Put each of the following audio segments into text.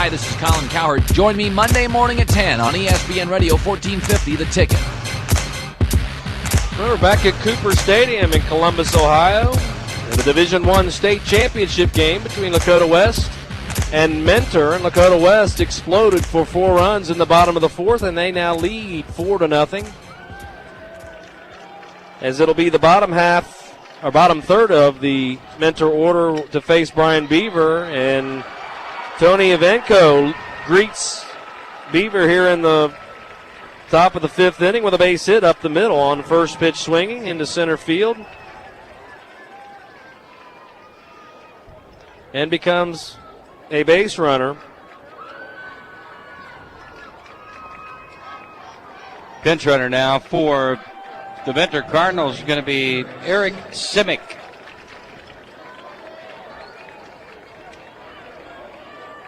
Hi, this is Colin Cowherd. Join me Monday morning at 10 on ESPN Radio 1450, The Ticket. We're back at Cooper Stadium in Columbus, Ohio, in the Division I state championship game between Lakota West and Mentor. And Lakota West exploded for 4 runs in the bottom of the fourth, and they now lead 4-0. As it'll be the bottom third of the Mentor order to face Brian Beaver, and Tony Evenko greets Beaver here in the top of the 5th inning with a base hit up the middle on first pitch swinging into center field. And becomes a base runner. Pinch runner now for the Mentor Cardinals is going to be Eric Simic.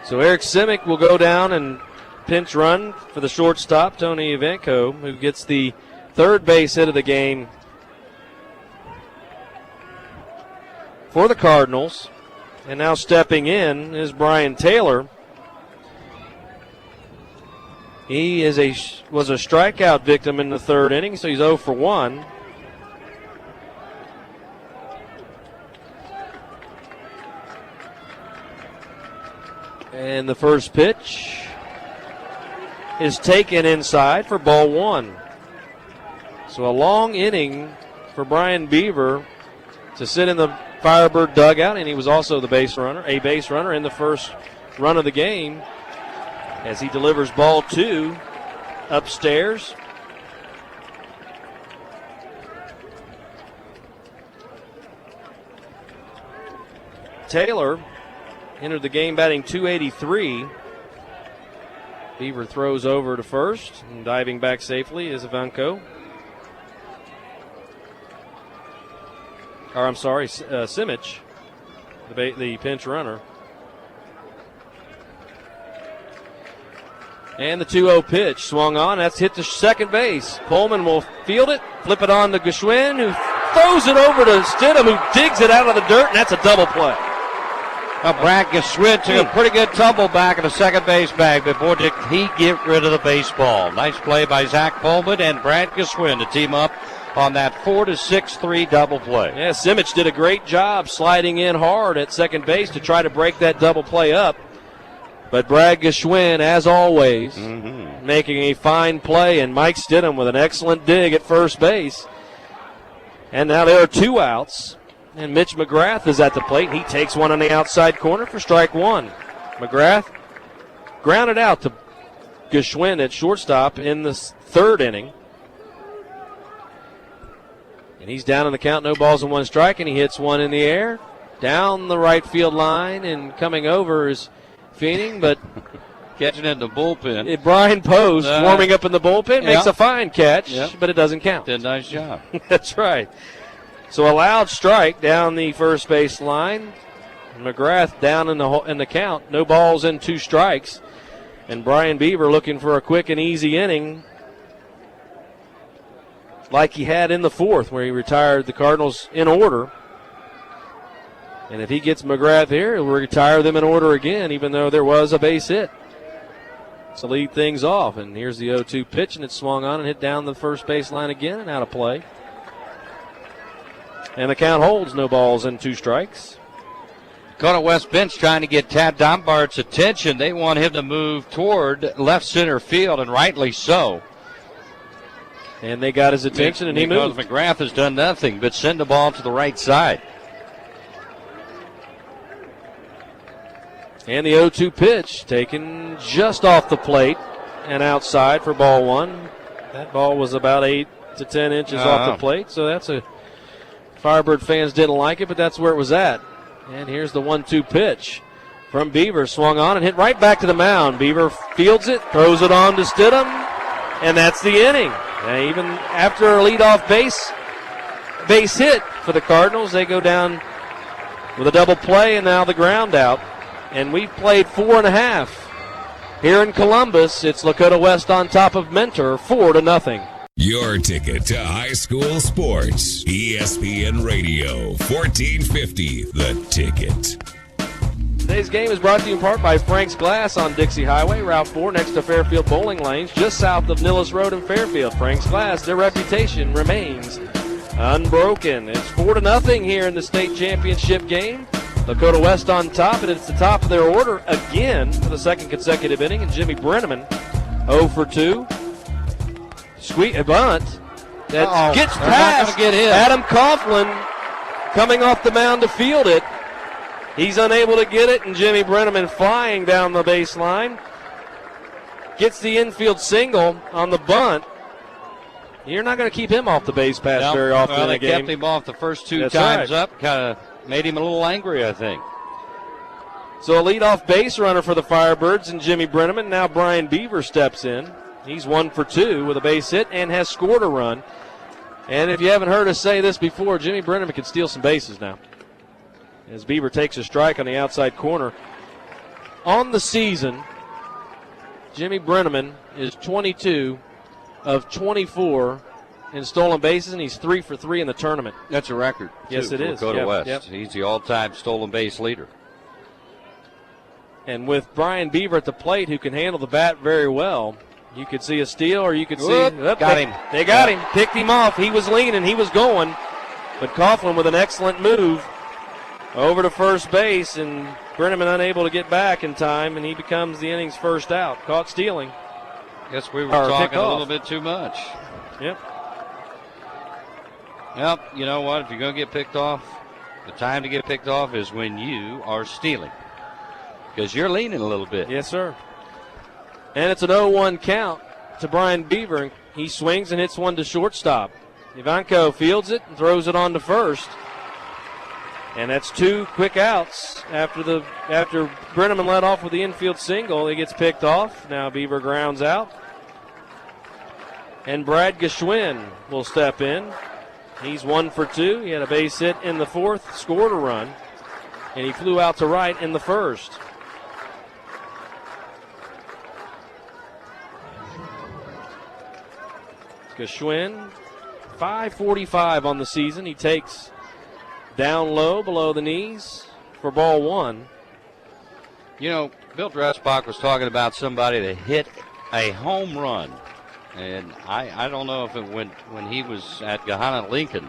So Eric Simic will go down and pinch run for the shortstop, Tony Evenko, who gets the third base hit of the game for the Cardinals. And now stepping in is Brian Taylor. He was a strikeout victim in the third inning, so he's 0 for 1. And the first pitch is taken inside for ball 1. So a long inning for Brian Beaver to sit in the Firebird dugout, and he was also a base runner in the first run of the game as he delivers ball 2 upstairs. Taylor entered the game batting .283. Beaver throws over to first, and diving back safely is Evenko. Simic, the pinch runner. And the 2-0 pitch swung on. That's hit to second base. Coleman will field it, flip it on to Geschwin, who throws it over to Stidham, who digs it out of the dirt, and that's a double play. Brad Geschwin took a pretty good tumble back in the second base bag, but boy, did he get rid of the baseball. Nice play by Zach Coleman and Brad Geschwin to team up on that 4-6-3 double play. Yeah, Simic did a great job sliding in hard at second base to try to break that double play up. But Brad Geschwin, as always, making a fine play, and Mike Stidham with an excellent dig at first base. And now there are 2 outs, and Mitch McGrath is at the plate. He takes one on the outside corner for strike 1. McGrath grounded out to Geschwin at shortstop in the third inning. And he's down in the count, no balls and 1 strike, and he hits one in the air down the right field line, and coming over is Feening, but catching it in the bullpen. Brian Post warming up in the bullpen makes a fine catch, but it doesn't count. Did a nice job. That's right. So a loud strike down the first base line. McGrath down in the count, no balls and 2 strikes, and Brian Beaver looking for a quick and easy inning, like he had in the fourth, where he retired the Cardinals in order. And if he gets McGrath here, he'll retire them in order again, even though there was a base hit. So lead things off. And here's the 0-2 pitch, and it swung on and hit down the first base line again and out of play. And the count holds, no balls and 2 strikes. Lakota West bench trying to get Tad Dombart's attention. They want him to move toward left center field, and rightly so. And they got his attention, and he moved. Because McGrath has done nothing but send the ball to the right side. And the 0-2 pitch taken just off the plate and outside for ball 1. That ball was about 8 to 10 inches off the plate, so that's Firebird fans didn't like it, but that's where it was at. And here's the 1-2 pitch from Beaver, swung on and hit right back to the mound. Beaver fields it, throws it on to Stidham, and that's the inning. And even after a leadoff base hit for the Cardinals, they go down with a double play and now the ground out. And we've played 4.5. Here in Columbus, it's Lakota West on top of Mentor, 4-0. Your ticket to high school sports. ESPN Radio, 1450, The Ticket. Today's game is brought to you in part by Frank's Glass on Dixie Highway, Route 4, next to Fairfield Bowling Lanes, just south of Nilles Road in Fairfield. Frank's Glass, their reputation remains unbroken. It's 4-0 here in the state championship game. Lakota West on top, and it's the top of their order again for the second consecutive inning. And Jimmy Brenneman, 0 for 2. A bunt that gets past Adam Coughlin coming off the mound to field it. He's unable to get it, and Jimmy Brenneman flying down the baseline. Gets the infield single on the bunt. You're not going to keep him off the base pass very often in a game. They kept him off the first two That's times right. up. Kind of made him a little angry, I think. So a leadoff base runner for the Firebirds and Jimmy Brenneman. Now Brian Beaver steps in. He's 1 for 2 with a base hit and has scored a run. And if you haven't heard us say this before, Jimmy Brenneman can steal some bases now, as Beaver takes a strike on the outside corner. On the season, Jimmy Brenneman is 22 of 24 in stolen bases, and he's 3 for 3 in the tournament. That's a record. Yes, it is. Lakota West. Yep. He's the all-time stolen base leader. And with Brian Beaver at the plate, who can handle the bat very well, you could see a steal, or you could see. Got him. They got him. Picked him off. He was leaning. He was going. But Coughlin with an excellent move over to first base, and Brenneman unable to get back in time, and he becomes the inning's first out. Caught stealing. Guess we were talking a little bit too much. Yep. Well, you know what? If you're going to get picked off, the time to get picked off is when you are stealing, because you're leaning a little bit. Yes, sir. And it's an 0-1 count to Brian Beaver. He swings and hits one to shortstop. Ivanko fields it and throws it on to first. And that's 2 quick outs after Brenneman led off with the infield single. He gets picked off. Now Beaver grounds out. And Brad Geschwin will step in. He's 1 for 2. He had a base hit in the 4th, scored a run, and he flew out to right in the 1st. Geschwin, 5.45 on the season. He takes down low, below the knees for ball 1. You know, Bill Dressbach was talking about somebody that hit a home run. And I don't know if it went when he was at Gahanna Lincoln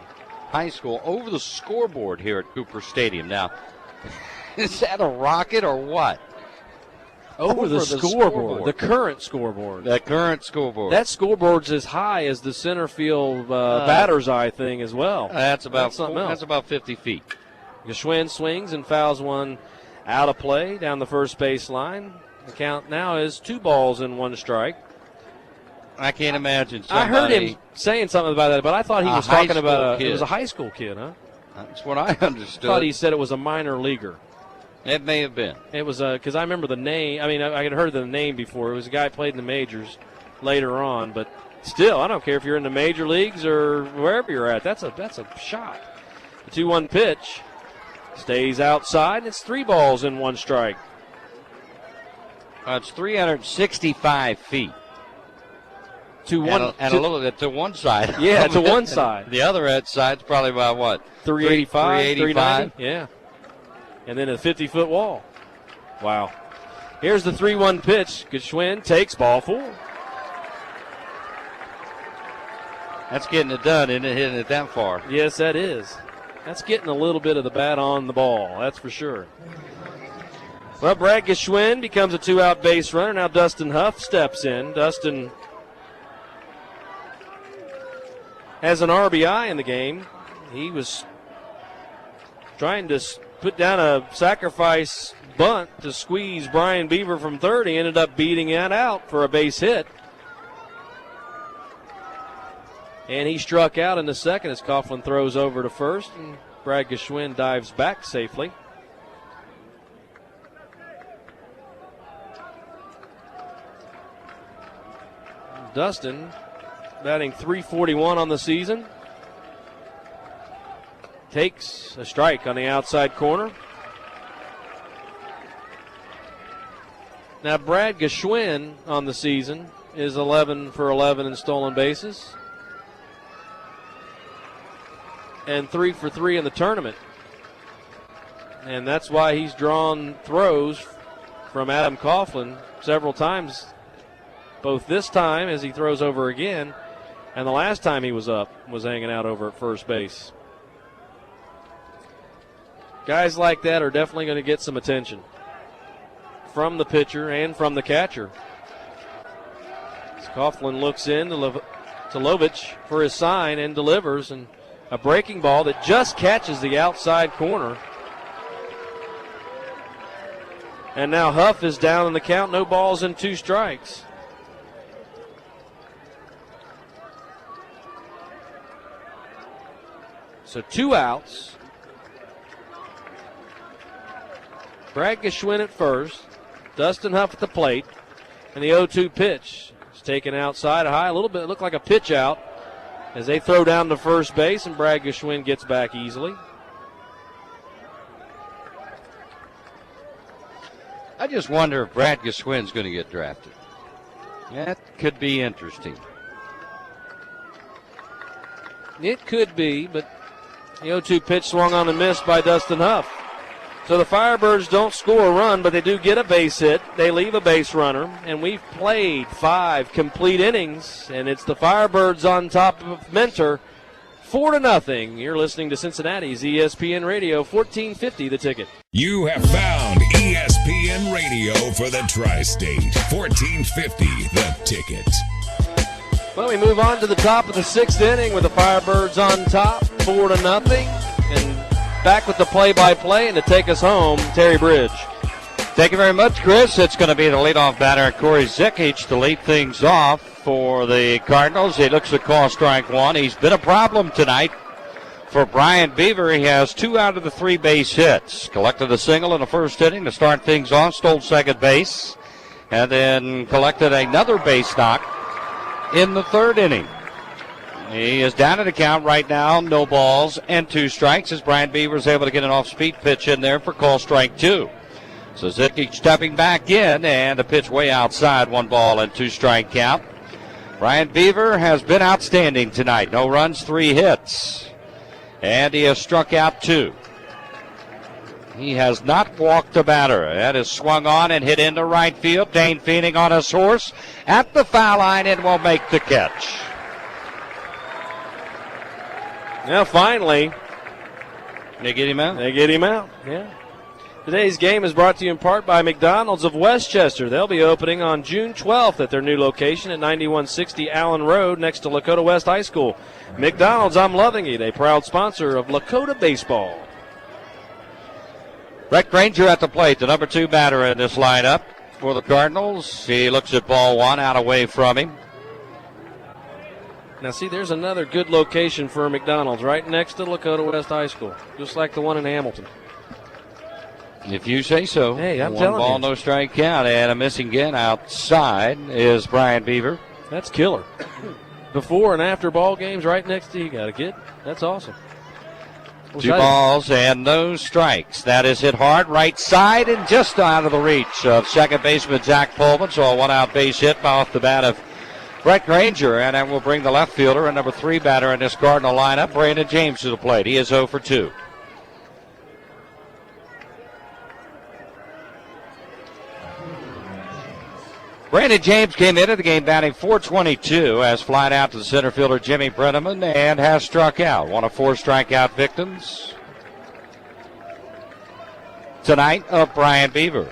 High School over the scoreboard here at Cooper Stadium. Now, is that a rocket or what? Over the scoreboard. The current scoreboard. The current scoreboard. That scoreboard's as high as the center field batter's eye thing as well. That's about something else. That's about 50 feet. Geschwin swings and fouls one out of play down the first base line. The count now is 2 balls and 1 strike. I can't imagine somebody. I heard him saying something about that, but I thought he was talking about kid. It was a high school kid, huh? That's what I understood. I thought he said it was a minor leaguer. It may have been. It was because I remember the name. I mean, I had heard the name before. It was a guy who played in the majors later on, but still, I don't care if you're in the major leagues or wherever you're at. That's a shot. The 2-1 pitch stays outside, and it's 3 balls and 1 strike. It's 365 feet. To one side. Yeah, to one side. The other side's probably about what? 385, 390. Yeah. And then a 50-foot wall. Wow. Here's the 3-1 pitch. Geschwin takes ball 4. That's getting it done, isn't it, hitting it that far? Yes, that is. That's getting a little bit of the bat on the ball, that's for sure. Well, Brad Geschwin becomes a 2-out base runner. Now Dustin Huff steps in. Dustin has an RBI in the game. He was trying to put down a sacrifice bunt to squeeze Brian Beaver from third. He ended up beating it out for a base hit. And he struck out in the second as Coughlin throws over to first, and Brad Geschwin dives back safely. Dustin batting .341 on the season. Takes a strike on the outside corner. Now Brad Geschwin on the season is 11 for 11 in stolen bases. And 3 for 3 in the tournament. and that's why he's drawn throws from Adam Coughlin several times, both this time as he throws over again, and the last time he was up was hanging out over at first base. Guys like that are definitely going to get some attention from the pitcher and from the catcher. As Coughlin looks in to Lovich for his sign and delivers, and a breaking ball that just catches the outside corner. And now Huff is down in the count, no balls and 2 strikes. So 2 outs. Brad Geschwinn at first. Dustin Huff at the plate. And the 0-2 pitch is taken outside high. A little bit, looked like a pitch out as they throw down to first base, and Brad Geschwinn gets back easily. I just wonder if Brad Geschwinn's going to get drafted. That could be interesting. It could be, but the 0-2 pitch swung on and missed by Dustin Huff. So the Firebirds don't score a run, but they do get a base hit. They leave a base runner, and we've played 5 complete innings, and it's the Firebirds on top of Mentor, 4-0. You're listening to Cincinnati's ESPN Radio, 1450 The Ticket. You have found ESPN Radio for the Tri-State, 1450 The Ticket. Well, we move on to the top of the 6th inning with the Firebirds on top, 4-0. And back with the play-by-play, and to take us home, Terry Bridge. Thank you very much, Chris. It's going to be the leadoff batter, Corey Zikic, to lead things off for the Cardinals. He looks to call strike 1. He's been a problem tonight for Brian Beaver. He has 2 out of the 3 base hits. Collected a single in the first inning to start things off, stole second base, and then collected another base knock in the 3rd inning. He is down at the count right now, no balls and 2 strikes, as Brian Beaver is able to get an off-speed pitch in there for call strike 2. So Zikic stepping back in, and a pitch way outside, 1 ball and 2 strike count. Brian Beaver has been outstanding tonight. No runs, 3 hits. And he has struck out 2. He has not walked a batter. That is swung on and hit into right field. Dane Feening on his horse at the foul line and will make the catch. Now finally, They get him out? They get him out, yeah. Today's game is brought to you in part by McDonald's of Westchester. They'll be opening on June 12th at their new location at 9160 Allen Road next to Lakota West High School. McDonald's, I'm loving it, a proud sponsor of Lakota baseball. Brett Granger at the plate, the number 2 batter in this lineup for the Cardinals. He looks at ball 1, out away from him. Now, see, there's another good location for a McDonald's right next to Lakota West High School, just like the one in Hamilton. If you say so. Hey, I'm 1 telling ball, you. no strike count, and a missing again outside is Brian Beaver. That's killer. Before and after ball games right next to you, got a kid. That's awesome. 2 balls and no strikes. That is hit hard right side and just out of the reach of second baseman Zach Pullman. So a 1-out base hit off the bat of Brett Granger, and that will bring the left fielder and number 3 batter in this Cardinal lineup, Brandon James, to the plate. He is 0 for 2. Brandon James came into the game batting .422, has flied out to the center fielder Jimmy Brenneman and has struck out. 1 of 4 strikeout victims tonight of Brian Beaver.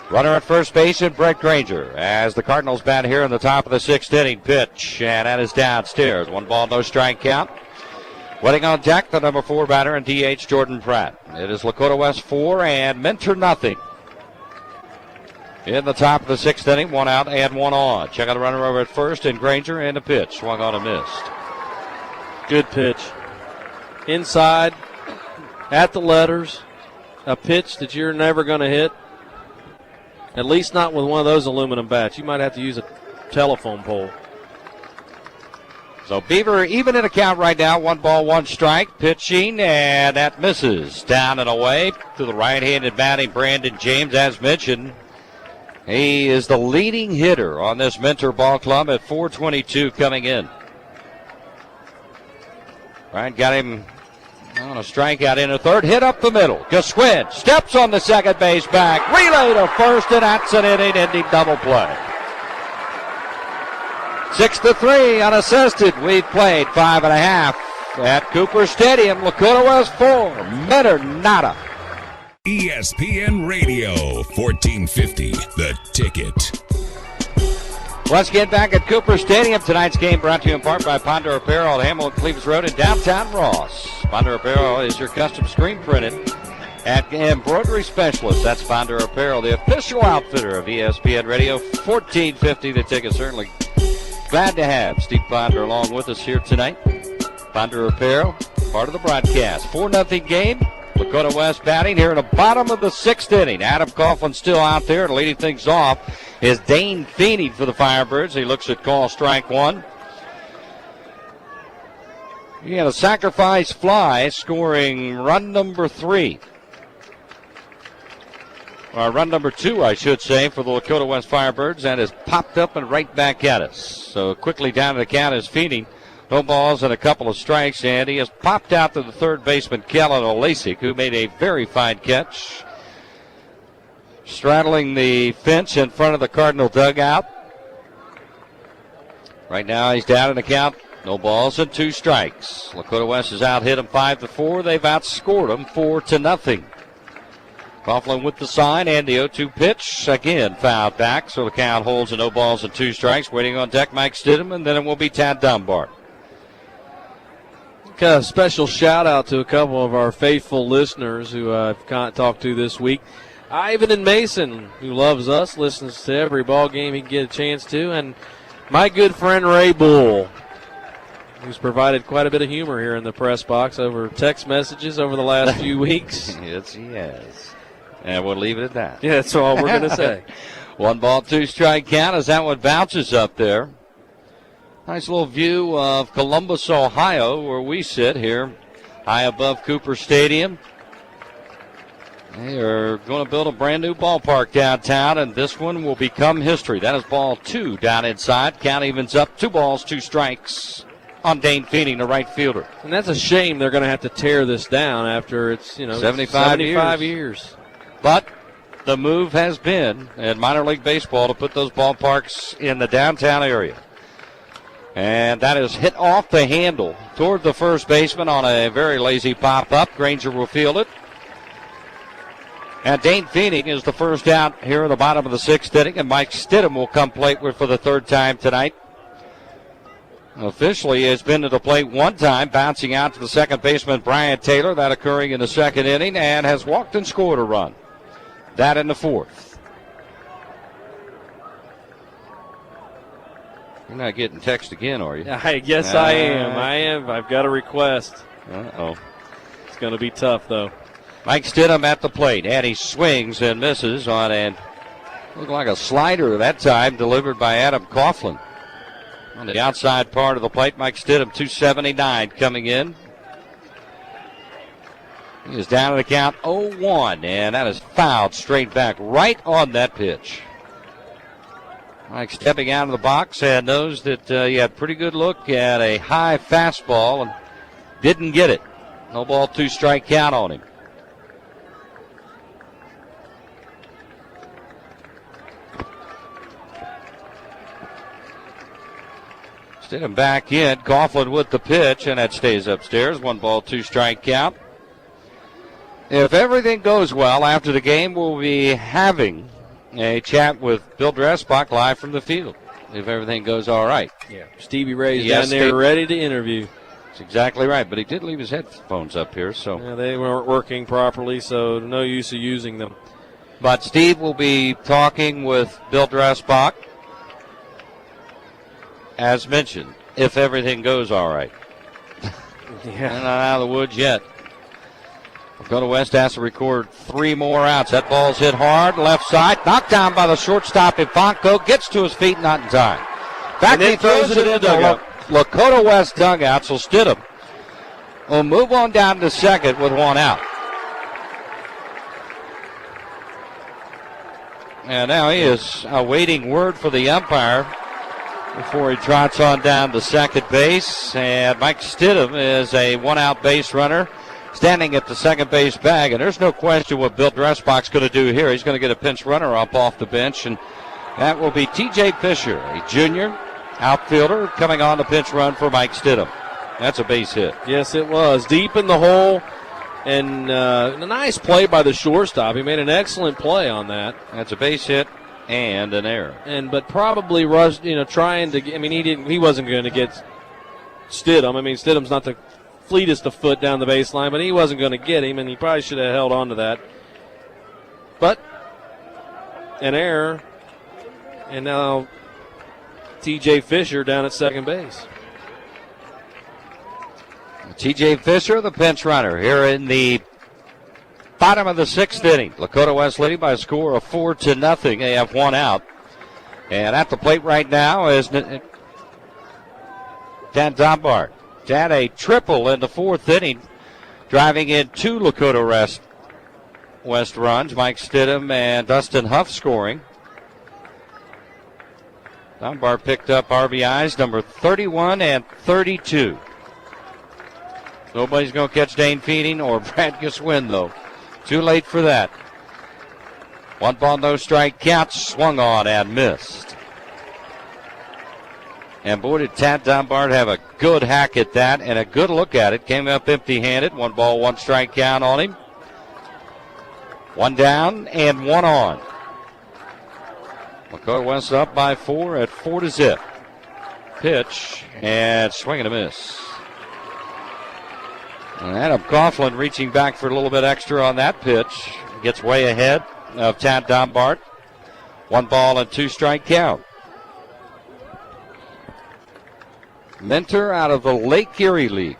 Runner at first base in Brett Granger as the Cardinals bat here in the top of the 6th inning. Pitch, and that is downstairs. 1 ball, no strike count. Waiting on deck, the number 4 batter and DH Jordan Pratt. It is Lakota West 4 and Mentor nothing. In the top of the 6th inning, 1 out and 1 on. Check out the runner over at first, and Granger and a pitch. Swung on and missed. Good pitch. Inside, at the letters, a pitch that you're never going to hit. At least not with one of those aluminum bats. You might have to use a telephone pole. So Beaver even in a count right now. 1 ball, 1 strike. Pitching, and that misses. Down and away to the right-handed batting Brandon James, as mentioned. He is the leading hitter on this Mentor ball club at .422 coming in. Ryan got him On a strikeout in the third, hit up the middle. Gasquin steps on the second base back, relay to first, and that's an inning-ending double play. 6-3 unassisted. We've played 5.5 at Cooper Stadium. Lakota West 4, Mentor nada. ESPN Radio 1450, The Ticket. Let's get back at Cooper Stadium. Tonight's game brought to you in part by Ponder Apparel at Hamilton Cleves Road in downtown Ross. Ponder Apparel is your custom screen printed at embroidery specialist. That's Ponder Apparel, the official outfitter of ESPN Radio 1450. The Ticket. Certainly glad to have Steve Ponder along with us here tonight. Ponder Apparel, part of the broadcast. 4-0 game. Lakota West batting here in the bottom of the 6th inning. Adam Coughlin still out there, and leading things off is Dane Feeney for the Firebirds. He looks at call strike one. He had a sacrifice fly, scoring run number 3. Or run number 2, I should say, for the Lakota West Firebirds, and has popped up and right back at us. So quickly down to the count is Feeney. No balls and a couple of strikes, and he has popped out to the third baseman, Kellen Olasik, who made a very fine catch, straddling the fence in front of the Cardinal dugout. Right now he's down in the count. No balls and 2 strikes. Lakota West has out-hit them 5-4. They've outscored them 4-0. Coughlin with the sign and the 0-2 pitch. Again, fouled back, so the count holds a no balls and 2 strikes. Waiting on deck, Mike Stidham, and then it will be Tad Dunbar. A special shout out to a couple of our faithful listeners who I've talked to this week. Ivan and Mason, who loves us, listens to every ball game he can get a chance to, and my good friend Ray Bull, who's provided quite a bit of humor here in the press box over text messages over the last few weeks. Yes, he has. And we'll leave it at that. Yeah, that's all we're going to say. 1 ball, 2 strike count as that one bounces up there. Nice little view of Columbus, Ohio, where we sit here, high above Cooper Stadium. They are going to build a brand new ballpark downtown, and this one will become history. That is ball 2 down inside. Count evens up, 2 balls, 2 strikes on Dane Feeney, the right fielder. And that's a shame they're going to have to tear this down after it's 75 years. But the move has been in minor league baseball to put those ballparks in the downtown area. And that is hit off the handle toward the first baseman on a very lazy pop-up. Granger will field it. And Dane Feeney is the first out here in the bottom of the 6th inning, and Mike Stidham will come plate for the 3rd time tonight. Officially has been to the plate 1 time, bouncing out to the second baseman, Brian Taylor, that occurring in the 2nd inning, and has walked and scored a run. That in the 4th. You're not getting text again, are you? Yes, I am. I've got a request. Uh-oh. It's going to be tough, though. Mike Stidham at the plate, and he swings and misses on an looked like a slider that time, delivered by Adam Coughlin. On the outside part of the plate, Mike Stidham, 279 coming in. He is down to the count 0-1, and that is fouled straight back right on that pitch. Mike stepping out of the box and knows that he had a pretty good look at a high fastball and didn't get it. No ball, 2 strike count on him. Stidham back in. Coughlin with the pitch, and that stays upstairs. 1 ball, 2 strike count. If everything goes well after the game, we'll be having a chat with Bill Dressbach live from the field, if everything goes all right. Yeah, Stevie Ray's down there ready to interview. That's exactly right, but he did leave his headphones up here. So yeah, they weren't working properly, so no use of using them. But Steve will be talking with Bill Dressbach, as mentioned, if everything goes all right. Yeah. Not out of the woods yet. Lakota West has to record 3 more outs. That ball's hit hard, left side, knocked down by the shortstop. Ivanko gets to his feet, not in time. Back he throws it into the Lakota West dugout, so Stidham will move on down to second with 1 out. And now he is awaiting word for the umpire before he trots on down to second base. And Mike Stidham is a 1-out base runner. standing at the second base bag, and there's no question what Bill Dressbach's going to do here. He's going to get a pinch runner up off the bench, and that will be T.J. Fisher, a junior outfielder, coming on the pinch run for Mike Stidham. That's a base hit. Yes, it was. Deep in the hole, and a nice play by the shortstop. He made an excellent play on that. That's a base hit and an error. But probably rushed, trying to. He wasn't going to get Stidham. Stidham's not the fleetest of foot down the baseline, but he wasn't going to get him, and he probably should have held on to that. But an error, and now T.J. Fisher down at second base. T.J. Fisher, the pinch runner, here in the bottom of the sixth inning. Lakota West leading by a score of 4-0. They have one out. And at the plate right now is Dan Dombart. Had a triple in the fourth inning, driving in two Lakota West runs. Mike Stidham and Dustin Huff scoring. Dunbar picked up RBIs number 31 and 32. Nobody's going to catch Dane Feeding or Brad Giswin, though. Too late for that. 1 ball, no strike count, swung on and missed. And boy, did Tad Dunbar have a good hack at that and a good look at it. Came up empty-handed. 1 ball, 1 strike count on him. 1 down and 1 on. Lakota West up by 4 at 4-0. Pitch and swing and a miss. And Adam Coughlin reaching back for a little bit extra on that pitch. Gets way ahead of Tad Dombart. 1 ball and 2 strike count. Mentor out of the Lake Erie League.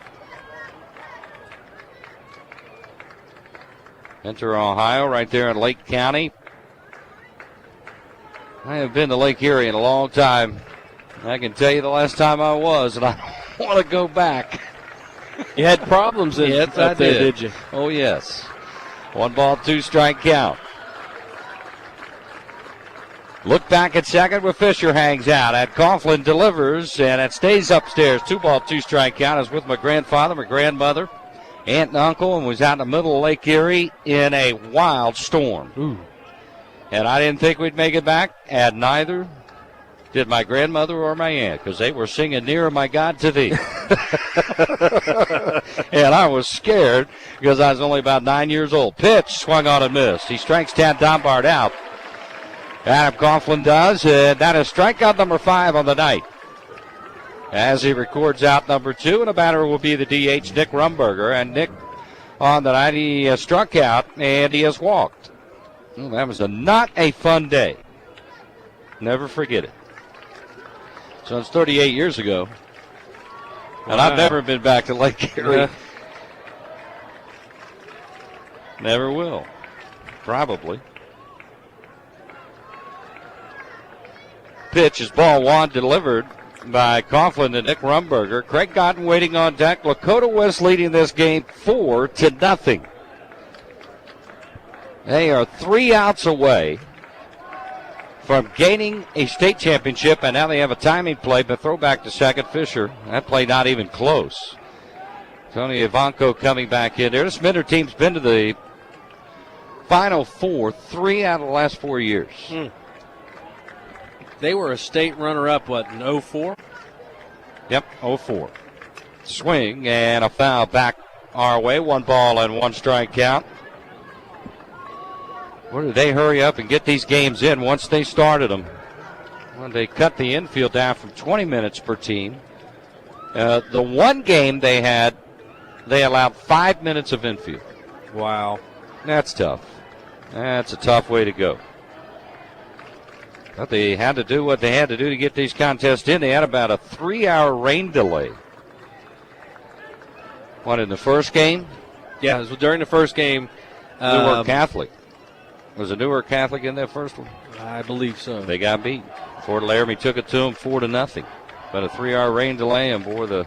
Mentor, Ohio, right there in Lake County. I haven't been to Lake Erie in a long time. I can tell you the last time I was, and I don't want to go back. You had problems in yes, up there, did you? Oh, yes. 1 ball, 2 strike count. Look back at second where Fisher hangs out. And Coughlin delivers, and it stays upstairs. 2 ball, 2 strike count. I was with my grandfather, my grandmother, aunt and uncle, and was out in the middle of Lake Erie in a wild storm. Ooh. And I didn't think we'd make it back, and neither did my grandmother or my aunt, because they were singing Nearer My God to Thee. And I was scared because I was only about 9 years old. Pitch, swung on and missed. He strikes Tad Dombart out. Adam Coughlin does, and that is strikeout number 5 on the night. As he records out number 2, and the batter will be the DH, Nick Rumberger. And Nick, on the night, he struck out, and he has walked. Well, that was not a fun day. Never forget it. So it's 38 years ago. And I've never been back to Lake Erie. Yeah. Never will. Probably. Pitch is ball 1, delivered by Coughlin to Nick Rumberger. Craig Cotton waiting on deck. Lakota West leading this game 4-0. They are 3 outs away from gaining a state championship, and now they have a timing play, but throw back to second. Fisher. That play not even close. Tony Ivanko coming back in there. This Minter team's been to the Final Four 3 out of the last 4 years. They were a state runner-up, in 04? Yep, 04. Swing and a foul back our way. 1 ball and 1 strike count. Where did they hurry up and get these games in once they started them? Well, they cut the infield down from 20 minutes per team. The one game they had, they allowed 5 minutes of infield. Wow. That's tough. That's a tough way to go. But they had to do what they had to do to get these contests in. They had about a 3-hour rain delay. What, in the first game? Yeah, it was during the first game. Newark Catholic. Was it Newark Catholic in that first one? I believe so. They got beat. Fort Laramie took it to them 4-0. But a 3-hour rain delay, and boy, the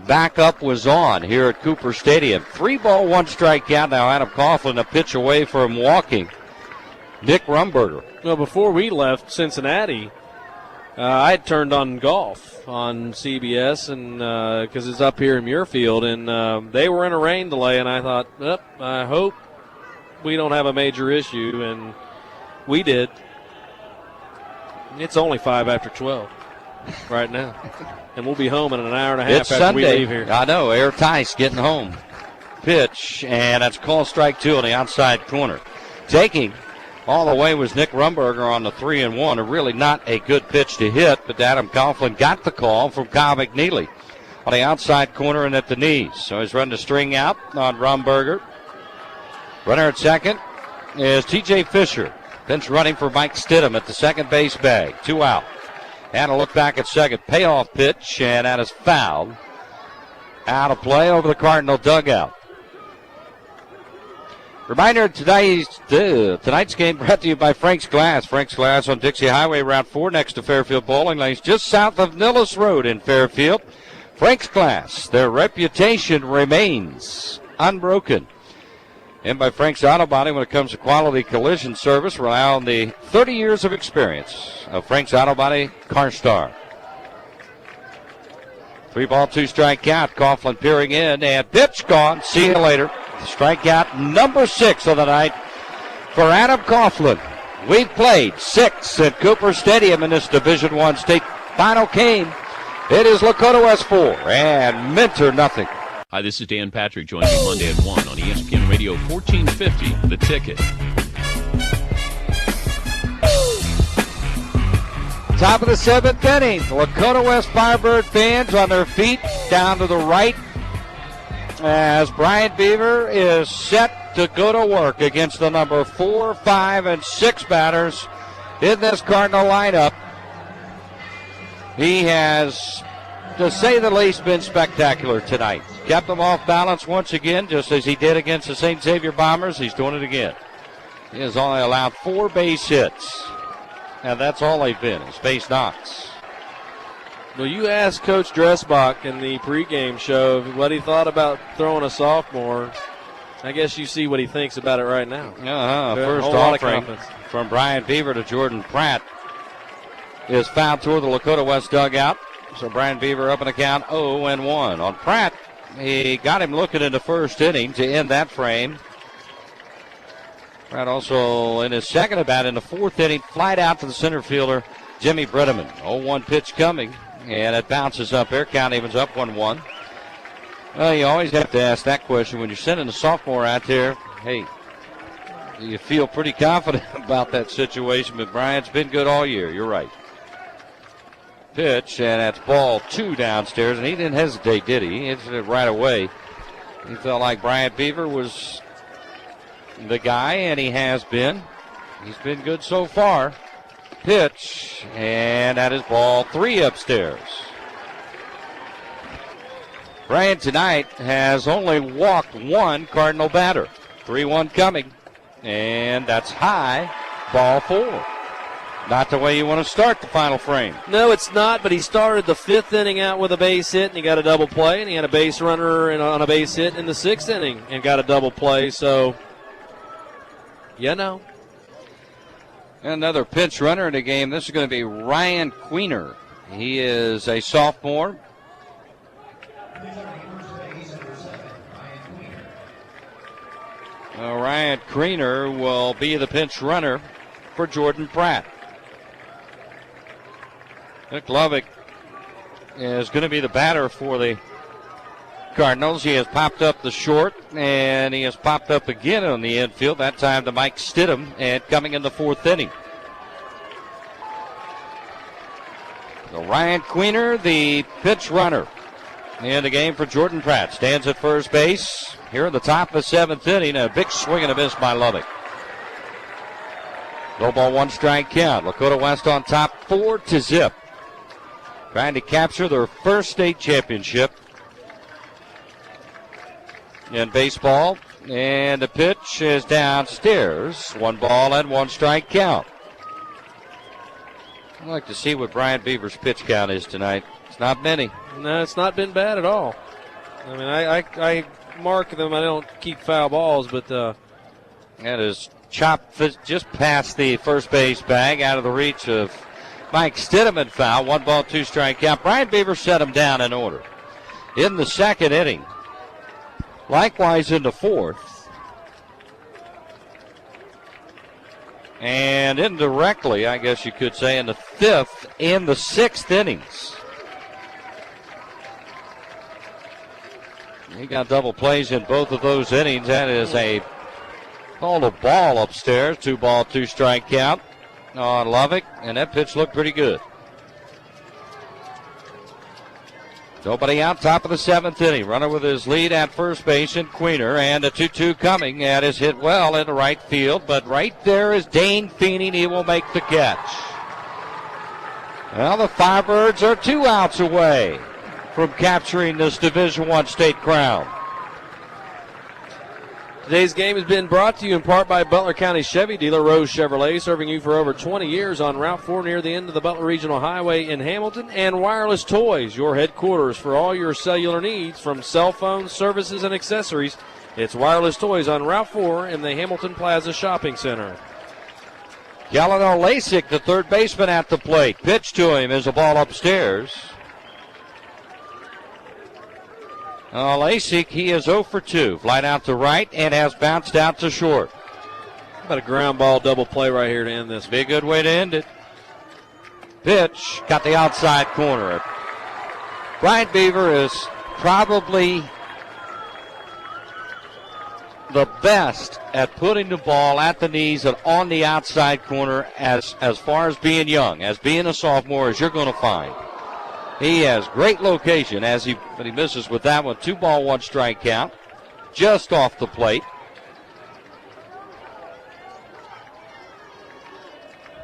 backup was on here at Cooper Stadium. 3 ball, 1 strike count. Now Adam Coughlin, a pitch away from walking Nick Rumberger. Well, before we left Cincinnati, I had turned on golf on CBS, and because it's up here in Muirfield, and they were in a rain delay, and I thought, I hope we don't have a major issue, and we did. It's only 5 after 12 right now, and we'll be home in an hour and a half It's after Sunday. we leave here. I know, Air Tice getting home. Pitch, and that's called strike 2 on the outside corner. Taking all the way was Nick Rumberger on the 3-1. A really not a good pitch to hit, but Adam Coughlin got the call from Kyle McNeely on the outside corner and at the knees. So he's run the string out on Rumberger. Runner at second is T.J. Fisher. Pinch running for Mike Stidham at the second base bag. 2 out. And a look back at second. Payoff pitch, and that is fouled. Out of play over the Cardinal dugout. Reminder, tonight's game brought to you by Frank's Glass. Frank's Glass on Dixie Highway, Route 4, next to Fairfield Bowling Lanes, just south of Nilles Road in Fairfield. Frank's Glass, their reputation remains unbroken. And by Frank's Auto Body, when it comes to quality collision service, rely on the 30 years of experience of Frank's Auto Body Car Star. 3-ball, 2-strike count. Coughlin peering in, and pitch gone. See you later. Strikeout number 6 of the night for Adam Coughlin. We've played 6 at Cooper Stadium in this Division I state final game. It is Lakota West 4 and Mentor nothing. Hi, this is Dan Patrick. Join me Monday at 1 on ESPN Radio 1450, The Ticket. Top of the 7th inning. Lakota West Firebird fans on their feet down to the right as Brian Beaver is set to go to work against the number 4, 5, and 6 batters in this Cardinal lineup. He has, to say the least, been spectacular tonight. Kept them off balance once again, just as he did against the St. Xavier Bombers. He's doing it again. He has only allowed 4 base hits, and that's all they've been, is base knocks. Well, you asked Coach Dressbach in the pregame show what he thought about throwing a sophomore. I guess you see what he thinks about it right now. First offering from Brian Beaver to Jordan Pratt is fouled toward the Lakota West dugout. So Brian Beaver up in the count 0-1. On Pratt, he got him looking in the first inning to end that frame. Pratt also in his second at bat in the 4th inning, flied out to the center fielder, Jimmy Bredeman. 0-1 pitch coming, and it bounces up there. Count evens up 1-1. Well, you always have to ask that question when you're sending a sophomore out there. Hey, you feel pretty confident about that situation, but Brian's been good all year. You're right. Pitch, and that's ball 2 downstairs, and he didn't hesitate, did he? He hit it right away. He felt like Brian Beaver was the guy, and he has been. He's been good so far. Pitch, and that is ball 3 upstairs. Brian tonight has only walked 1 Cardinal batter. 3-1 coming, and that's high, ball 4. Not the way you want to start the final frame. No, it's not, but he started the 5th inning out with a base hit, and he got a double play, and he had a base runner on a base hit in the 6th inning and got a double play, so, Another pinch runner in the game. This is going to be Ryan Queener. He is a sophomore. Ryan Queener will be the pinch runner for Jordan Pratt. Nick Lovick is going to be the batter for the Cardinals. He has popped up the short, and he has popped up again on the infield, that time to Mike Stidham, and coming in the 4th inning. So Ryan Queener, the pitch runner in the game for Jordan Pratt, stands at first base here in the top of the 7th inning. A big swing and a miss by Lovick. No ball, 1-strike count. Lakota West on top, 4-0. Trying to capture their first state championship in baseball. And the pitch is downstairs. 1 ball and 1-strike count. I'd like to see what Brian Beaver's pitch count is tonight. It's not many. No, it's not been bad at all. I mean, I mark them. I don't keep foul balls, but that is chopped just past the first base bag, out of the reach of Mike Stidham foul. 1 ball, 2 strike count. Brian Beaver set him down in order. In the second inning, likewise in the fourth, and indirectly, I guess you could say, in the fifth and the sixth innings. He got double plays in both of those innings. That is called a ball upstairs. 2 ball, 2 strike count on Lovick, and that pitch looked pretty good. Nobody out, top of the 7th inning. Runner with his lead at first base in Queener, and a 2-2 coming. That is hit well into right field, but right there is Dane Feeney. He will make the catch. Well, the Firebirds are 2 outs away from capturing this Division I state crown. Today's game has been brought to you in part by Butler County Chevy dealer Rose Chevrolet, serving you for over 20 years on Route 4 near the end of the Butler Regional Highway in Hamilton, and Wireless Toys, your headquarters for all your cellular needs from cell phones, services, and accessories. It's Wireless Toys on Route 4 in the Hamilton Plaza Shopping Center. Gallinor Lasik, the third baseman, at the plate. Pitch to him is a ball upstairs. Lasik, he is 0 for 2. Flight out to right and has bounced out to short. How about a ground ball double play right here to end this? Be a good way to end it. Pitch, got the outside corner. Brian Beaver is probably the best at putting the ball at the knees and on the outside corner as far as being young, as being a sophomore, as you're going to find. He has great location but he misses with that one. 2 ball, 1 strike count. Just off the plate.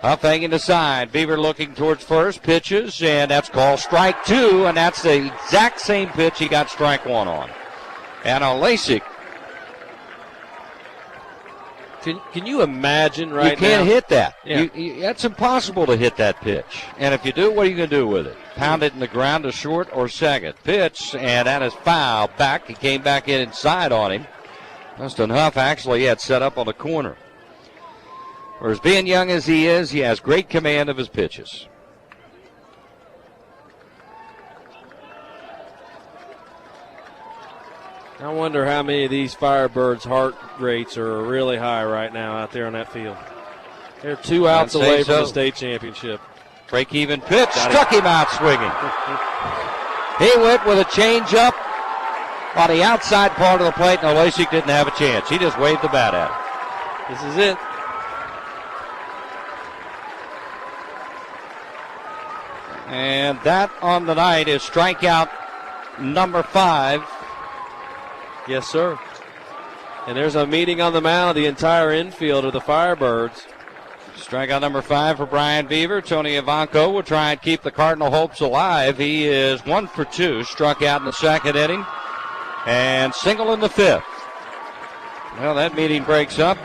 Huff hanging the side. Beaver looking towards first. Pitches, and that's called strike 2, and that's the exact same pitch he got strike 1 on. And Lasik. Can you imagine right now? You can't hit that. Yeah. That's impossible to hit that pitch. And if you do, what are you going to do with it? Pound it in the ground to short or second. Pitch, and that is foul back. He came back inside on him. Dustin Huff actually had set up on the corner. For as being young as he is, he has great command of his pitches. I wonder how many of these Firebirds' heart rates are really high right now out there on that field. They're 2 outs away from the state championship. Break-even pitch, struck him out swinging. He went with a changeup on the outside part of the plate, and Lasik didn't have a chance. He just waved the bat at him. This is it. And that on the night is strikeout number 5. Yes, sir. And there's a meeting on the mound of the entire infield of the Firebirds. Strikeout number 5 for Brian Beaver. Tony Ivanko will try and keep the Cardinal hopes alive. He is 1 for 2. Struck out in the second inning and single in the 5th. Well, that meeting breaks up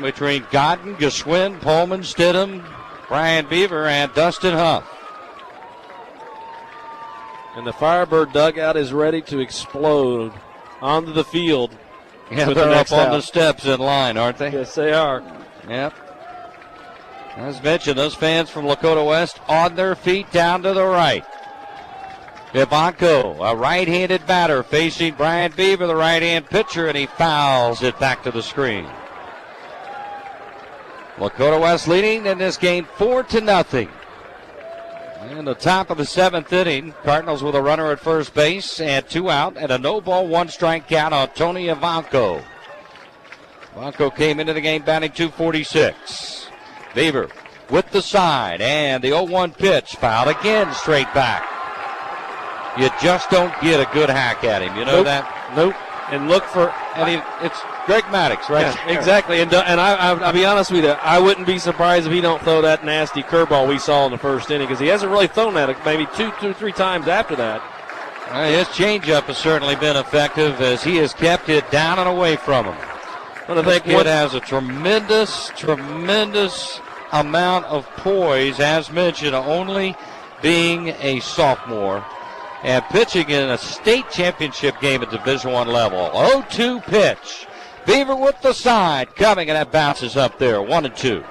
between Godden, Gaswin, Pullman, Stidham, Brian Beaver, and Dustin Huff. And the Firebird dugout is ready to explode onto the field. Yeah, they're up on the steps in line, aren't they? Yes, they are. Yep. As mentioned, those fans from Lakota West on their feet down to the right. Ivanko, a right-handed batter, facing Brian Beaver, the right-hand pitcher, and he fouls it back to the screen. Lakota West leading in this game 4-0. In the top of the 7th inning, Cardinals with a runner at first base and 2 out, and a no ball, 1 strike count on Tony Ivanko. Ivanko came into the game batting .246. Beaver with the side, and the 0-1 pitch fouled again straight back. You just don't get a good hack at him, you know that? Nope. And look for, it's Greg Maddox, right? Yeah, exactly. And I'll be honest with you, I wouldn't be surprised if he don't throw that nasty curveball we saw in the first inning, because he hasn't really thrown that maybe two, 3 times after that. His changeup has certainly been effective as he has kept it down and away from him. This kid has a tremendous amount of poise, as mentioned, only being a sophomore and pitching in a state championship game at Division I level. 0-2 pitch. Beaver with the side coming, and that bounces up there. 1-2.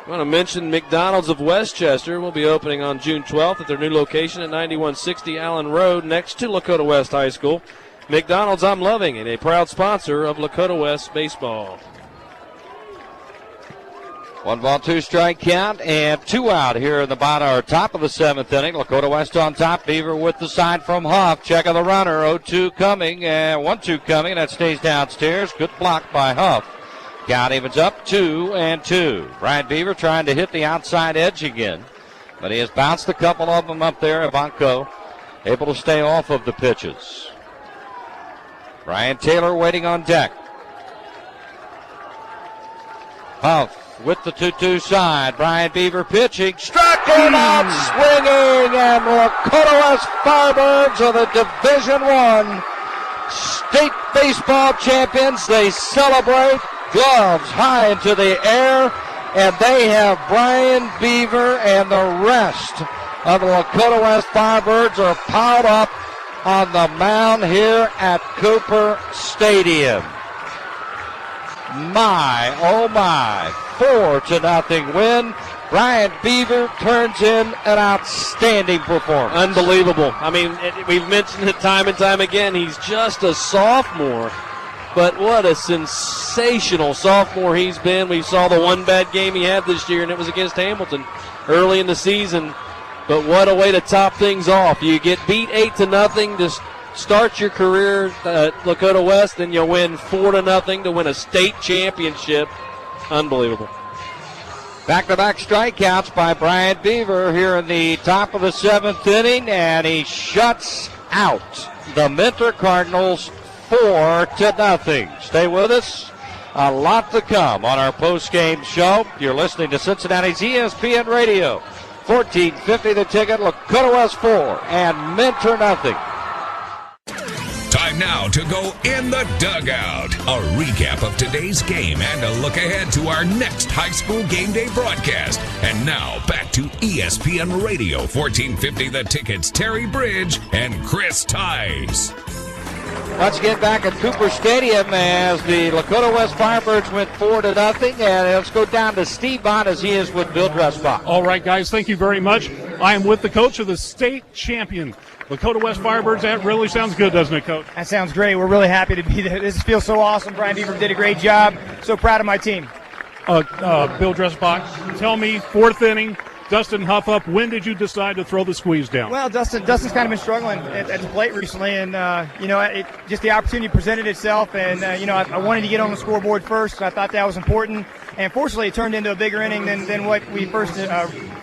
I want to mention McDonald's of Westchester will be opening on June 12th at their new location at 9160 Allen Road next to Lakota West High School. McDonald's I'm loving, and a proud sponsor of Lakota West baseball. 1-2 strike count and 2 out here in the bottom or top of the 7th inning. Lakota West on top. Beaver with the side from Huff. Check of the runner. 0-2 coming and 1-2 coming. That stays downstairs. Good block by Huff. Count evens up 2-2. Brian Beaver trying to hit the outside edge again, but he has bounced a couple of them up there. Ivanko able to stay off of the pitches. Brian Taylor waiting on deck. Huff with the 2-2 side. Brian Beaver pitching. Struck him out swinging, and Lakota West Firebirds are the Division I state baseball champions. They celebrate, gloves high into the air, and they have Brian Beaver and the rest of the Lakota West Firebirds are piled up on the mound here at Cooper Stadium. My, oh my, 4-0 win. Brian Beaver turns in an outstanding performance. Unbelievable. I mean, we've mentioned it time and time again. He's just a sophomore, but what a sensational sophomore he's been. We saw the one bad game he had this year, and it was against Hamilton early in the season. But what a way to top things off. You get beat 8-0 to start your career at Lakota West, then you win 4-0 to win a state championship. Unbelievable. Back-to-back strikeouts by Brian Beaver here in the top of the 7th inning, and he shuts out the Mentor Cardinals 4-0. Stay with us. A lot to come on our post-game show. You're listening to Cincinnati's ESPN Radio. 1450 the ticket, Lakota West 4 and Mentor nothing. Time now to go in the dugout. A recap of today's game and a look ahead to our next high school game day broadcast. And now back to ESPN Radio 1450 the ticket's Terry Bridge and Chris Tice. Let's get back at Cooper Stadium as the Lakota West Firebirds went 4-0, and let's go down to Steve Bond as he is with Bill Dressbach. All right, guys, thank you very much. I am with the coach of the state champion, Lakota West Firebirds. That really sounds good, doesn't it, Coach? That sounds great. We're really happy to be there. This feels so awesome. Brian Beaver did a great job. So proud of my team. Bill Dressbach, tell me, 4th inning, Dustin Huff up. When did you decide to throw the squeeze down? Well, Dustin's kind of been struggling at the plate recently, and just the opportunity presented itself, and I wanted to get on the scoreboard first. So I thought that was important, and fortunately, it turned into a bigger inning than what we first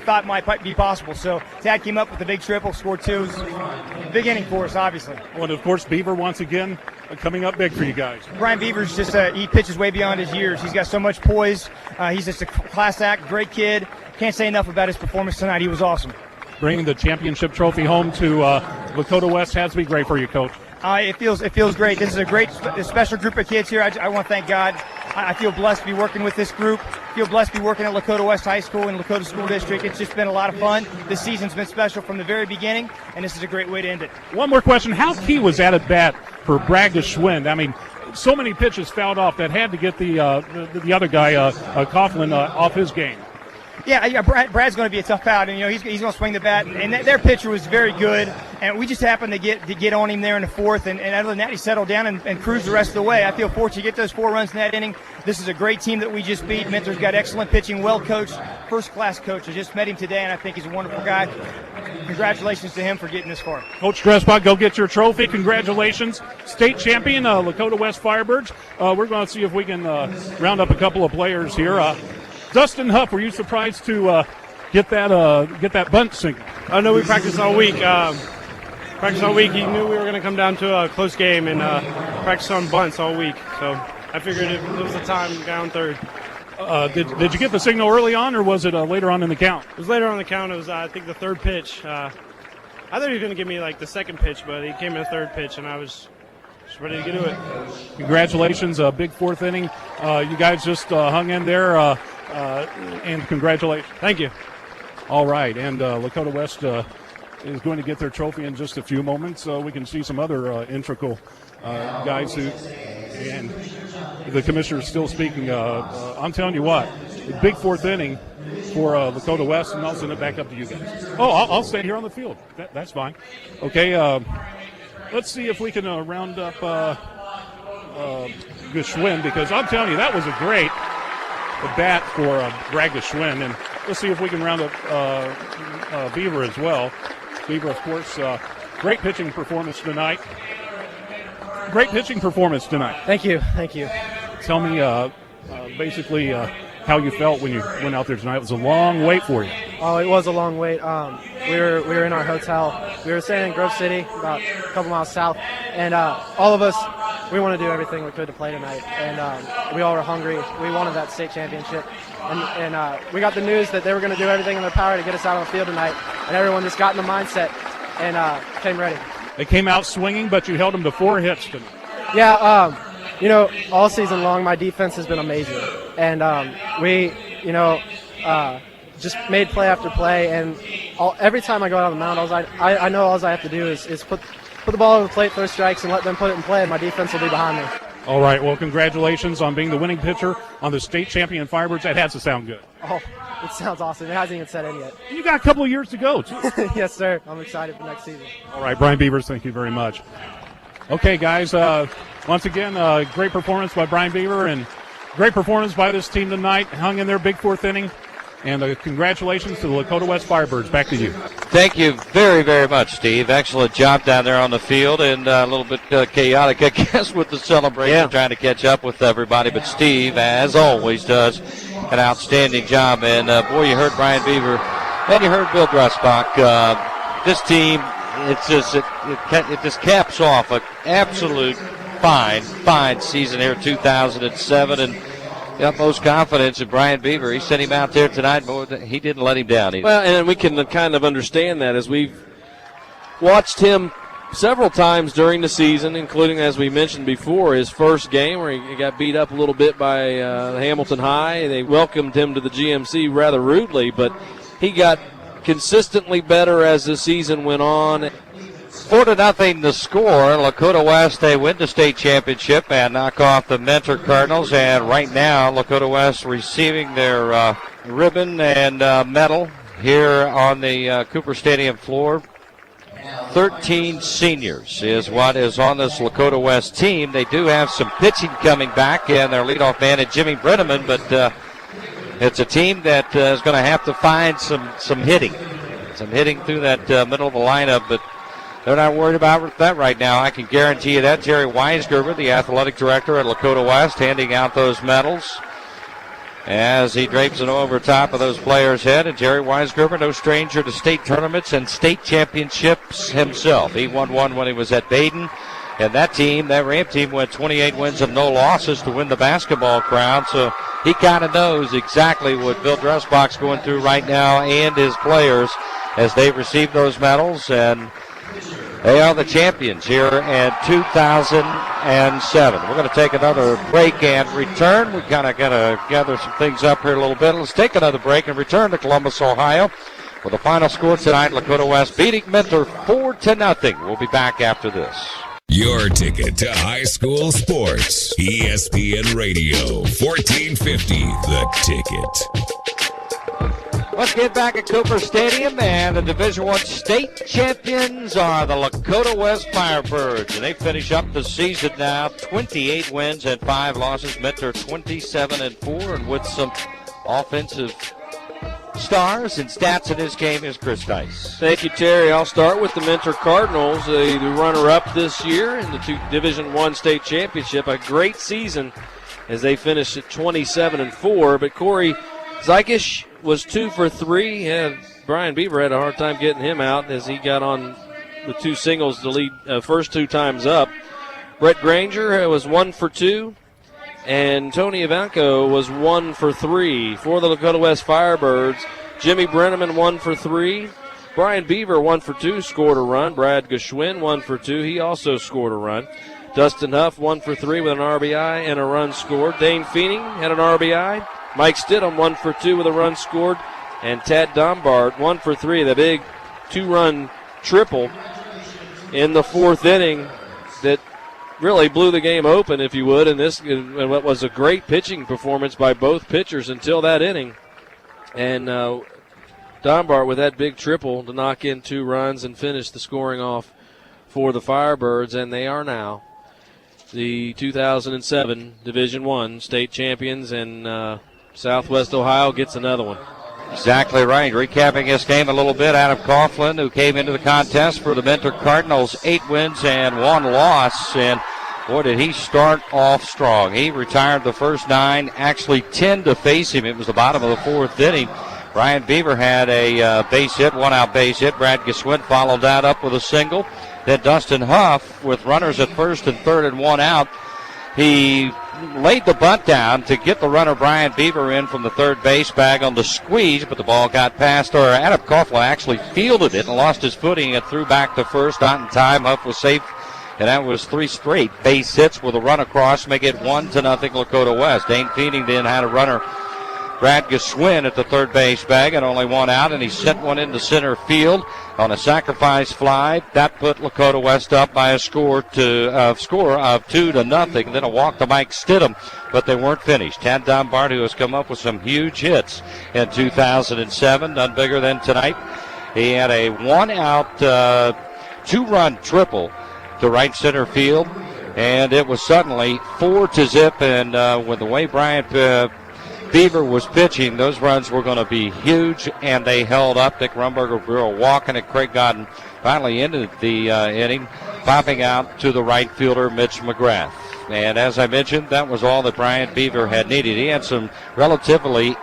thought might be possible. So Tad came up with a big triple, scored 2. It was a big inning for us, obviously. Well, and of course, Beaver once again coming up big for you guys. Brian Beaver's just he pitches way beyond his years. He's got so much poise. He's just a class act, great kid. Can't say enough about his performance tonight. He was awesome. Bringing the championship trophy home to Lakota West has to be great for you, Coach. It feels great. This is a special group of kids here. I want to thank God. I feel blessed to be working with this group. I feel blessed to be working at Lakota West High School and Lakota School District. It's just been a lot of fun. This season's been special from the very beginning, and this is a great way to end it. One more question. How key was that at bat for Bragg to Schwind? I mean, so many pitches fouled off that had to get the other guy, Coughlin, off his game. Yeah, Brad's going to be a tough out, and he's going to swing the bat. And their pitcher was very good, and we just happened to get on him there in the 4th. And other than that, he settled down and cruised the rest of the way. I feel fortunate to get those 4 runs in that inning. This is a great team that we just beat. Mentor's got excellent pitching, well coached, first-class coach. I just met him today, and I think he's a wonderful guy. Congratulations to him for getting this far. Coach Dressbach, go get your trophy. Congratulations, state champion, Lakota West Firebirds. We're going to see if we can round up a couple of players here. Dustin Huff, were you surprised to get that bunt single? I know we practiced all week. He knew we were going to come down to a close game, and practiced on bunts all week. So I figured it was the time down 3rd. Did you get the signal early on, or was it later on in the count? It was later on in the count. It was, I think, the 3rd pitch. I thought he was going to give me, the 2nd pitch, but he came in the 3rd pitch, and I was just ready to get to it. Congratulations, big 4th inning. You guys just hung in there, and congratulations. Thank you. All right, and Lakota West is going to get their trophy in just a few moments. We can see some other integral guys who, and the commissioner is still speaking. I'm telling you what, the big fourth inning for Lakota West, and I'll send it back up to you guys. Oh, I'll stay here on the field. That's fine. Okay, let's see if we can round up Geschwin, because I'm telling you, that was a great bat for Brad Geschwin, and let's see if we can round up Beaver as well. Beaver, of course, great pitching performance tonight. Thank you. Tell me basically how you felt when you went out there tonight. It was a long wait for you. Oh, it was a long wait. We were in our hotel. We were staying in Grove City, about a couple miles south, and all of us, we want to do everything we could to play tonight. And we all were hungry. We wanted that state championship, and we got the news that they were going to do everything in their power to get us out on the field tonight. And everyone just got in the mindset and came ready. They came out swinging, but you held them to 4 hits tonight. Yeah. All season long, my defense has been amazing, and we, just made play after play. And every time I go out on the mound, I know all I have to do is put the ball over the plate, throw strikes, and let them put it in play, and my defense will be behind me. All right. Well, congratulations on being the winning pitcher on the state champion Firebirds. That has to sound good. Oh, it sounds awesome. It hasn't even set in yet. You got a couple of years to go, too. Yes, sir. I'm excited for next season. All right, Brian Beavers, thank you very much. Okay, guys, once again, great performance by Brian Beaver and great performance by this team tonight. Hung in their big fourth inning. And congratulations to the Lakota West Firebirds. Back to you. Thank you very, very much, Steve. Excellent job down there on the field, and a little bit chaotic, I guess, with the celebration, trying to catch up with everybody. But Steve, as always, does an outstanding job. And, boy, you heard Brian Beaver, and you heard Bill Dressbach. This team, it just caps off an absolute fine season here, 2007, and the utmost confidence in Brian Beaver. He sent him out there tonight, but he didn't let him down either. Well, and we can kind of understand that as we've watched him several times during the season, including, as we mentioned before, his first game where he got beat up a little bit by Hamilton High. They welcomed him to the GMC rather rudely, but he got consistently better as the season went on. 4-0 the score. Lakota West, they win the state championship and knock off the Mentor Cardinals. And right now, Lakota West receiving their ribbon and medal here on the Cooper Stadium floor. 13 seniors is what is on this Lakota West team. They do have some pitching coming back, and their leadoff man is Jimmy Brenneman, but it's a team that is going to have to find some hitting through that middle of the lineup, but they're not worried about that right now. I can guarantee you that. Jerry Weisgerber, the athletic director at Lakota West, handing out those medals as he drapes them over top of those players' head. And Jerry Weisgerber, no stranger to state tournaments and state championships himself. He won one when he was at Baden. And that Ramp team, went 28 wins and no losses to win the basketball crown. So he kind of knows exactly what Bill Dressbach's going through right now and his players as they receive those medals. And they are the champions here in 2007. We're going to take another break and return. We kind of got to gather some things up here a little bit. Let's take another break and return to Columbus, Ohio. With the final score tonight, Lakota West beating Mentor 4-0. We'll be back after this. Your ticket to high school sports. ESPN Radio, 1450, The Ticket. Let's get back at Cooper Stadium, and the Division I state champions are the Lakota West Firebirds, and they finish up the season now 28 wins and 5 losses. Mentor 27-4, and with some offensive stars and stats in this game is Chris Dice. Thank you, Terry. I'll start with the Mentor Cardinals, the runner-up this year in the Division I state championship. A great season as they finished at 27-4, but Corey Zykish was 2 for 3. Brian Beaver had a hard time getting him out as he got on with 2 singles to lead first 2 times up. Brett Granger was 1 for 2, and Tony Ivanko was 1 for 3 for the Lakota West Firebirds. Jimmy Brenneman 1 for 3. Brian Beaver 1 for 2, scored a run. Brad Geschwin 1 for 2. He also scored a run. Dustin Huff 1 for 3 with an RBI and a run scored. Dane Feening had an RBI. Mike Stidham 1 for 2 with a run scored. And Tad Dombard 1 for 3, the big 2-run triple in the 4th inning that really blew the game open, if you would, and what was a great pitching performance by both pitchers until that inning. And Dunbar with that big triple to knock in 2 runs and finish the scoring off for the Firebirds, and they are now the 2007 Division I state champions, and Southwest Ohio gets another one. Exactly right. Recapping this game a little bit, Adam Coughlin, who came into the contest for the Mentor Cardinals, 8 wins and 1 loss, and boy, did he start off strong. He retired the first 9, actually 10 to face him. It was the bottom of the 4th inning. Brian Beaver had a base hit, 1-out base hit. Brad Gaswin followed that up with a single. Then Dustin Huff, with runners at first and third and 1 out, he laid the bunt down to get the runner Brian Beaver in from the third base bag on the squeeze, but the ball got past, or Adam Coughlin actually fielded it and lost his footing and threw back to first, not in time. Huff was safe, and that was 3 straight base hits with a run across, make it 1-0 Lakota West. Dane Feening then had a runner, Brad Gaswin, at the third base bag and only 1 out, and he sent one into center field on a sacrifice fly. That put Lakota West up by a score of 2-0. Then a walk to Mike Stidham, but they weren't finished. Tad Dunbar, who has come up with some huge hits in 2007, none bigger than tonight. He had a 1-out, 2-run triple to right center field, and it was suddenly 4-0. And with the way Brian Beaver was pitching, those runs were going to be huge, and they held up. Dick Rumberger grew a walk, and Craig Godden finally ended the inning, popping out to the right fielder, Mitch McGrath. And as I mentioned, that was all that Brian Beaver had needed. He had some relatively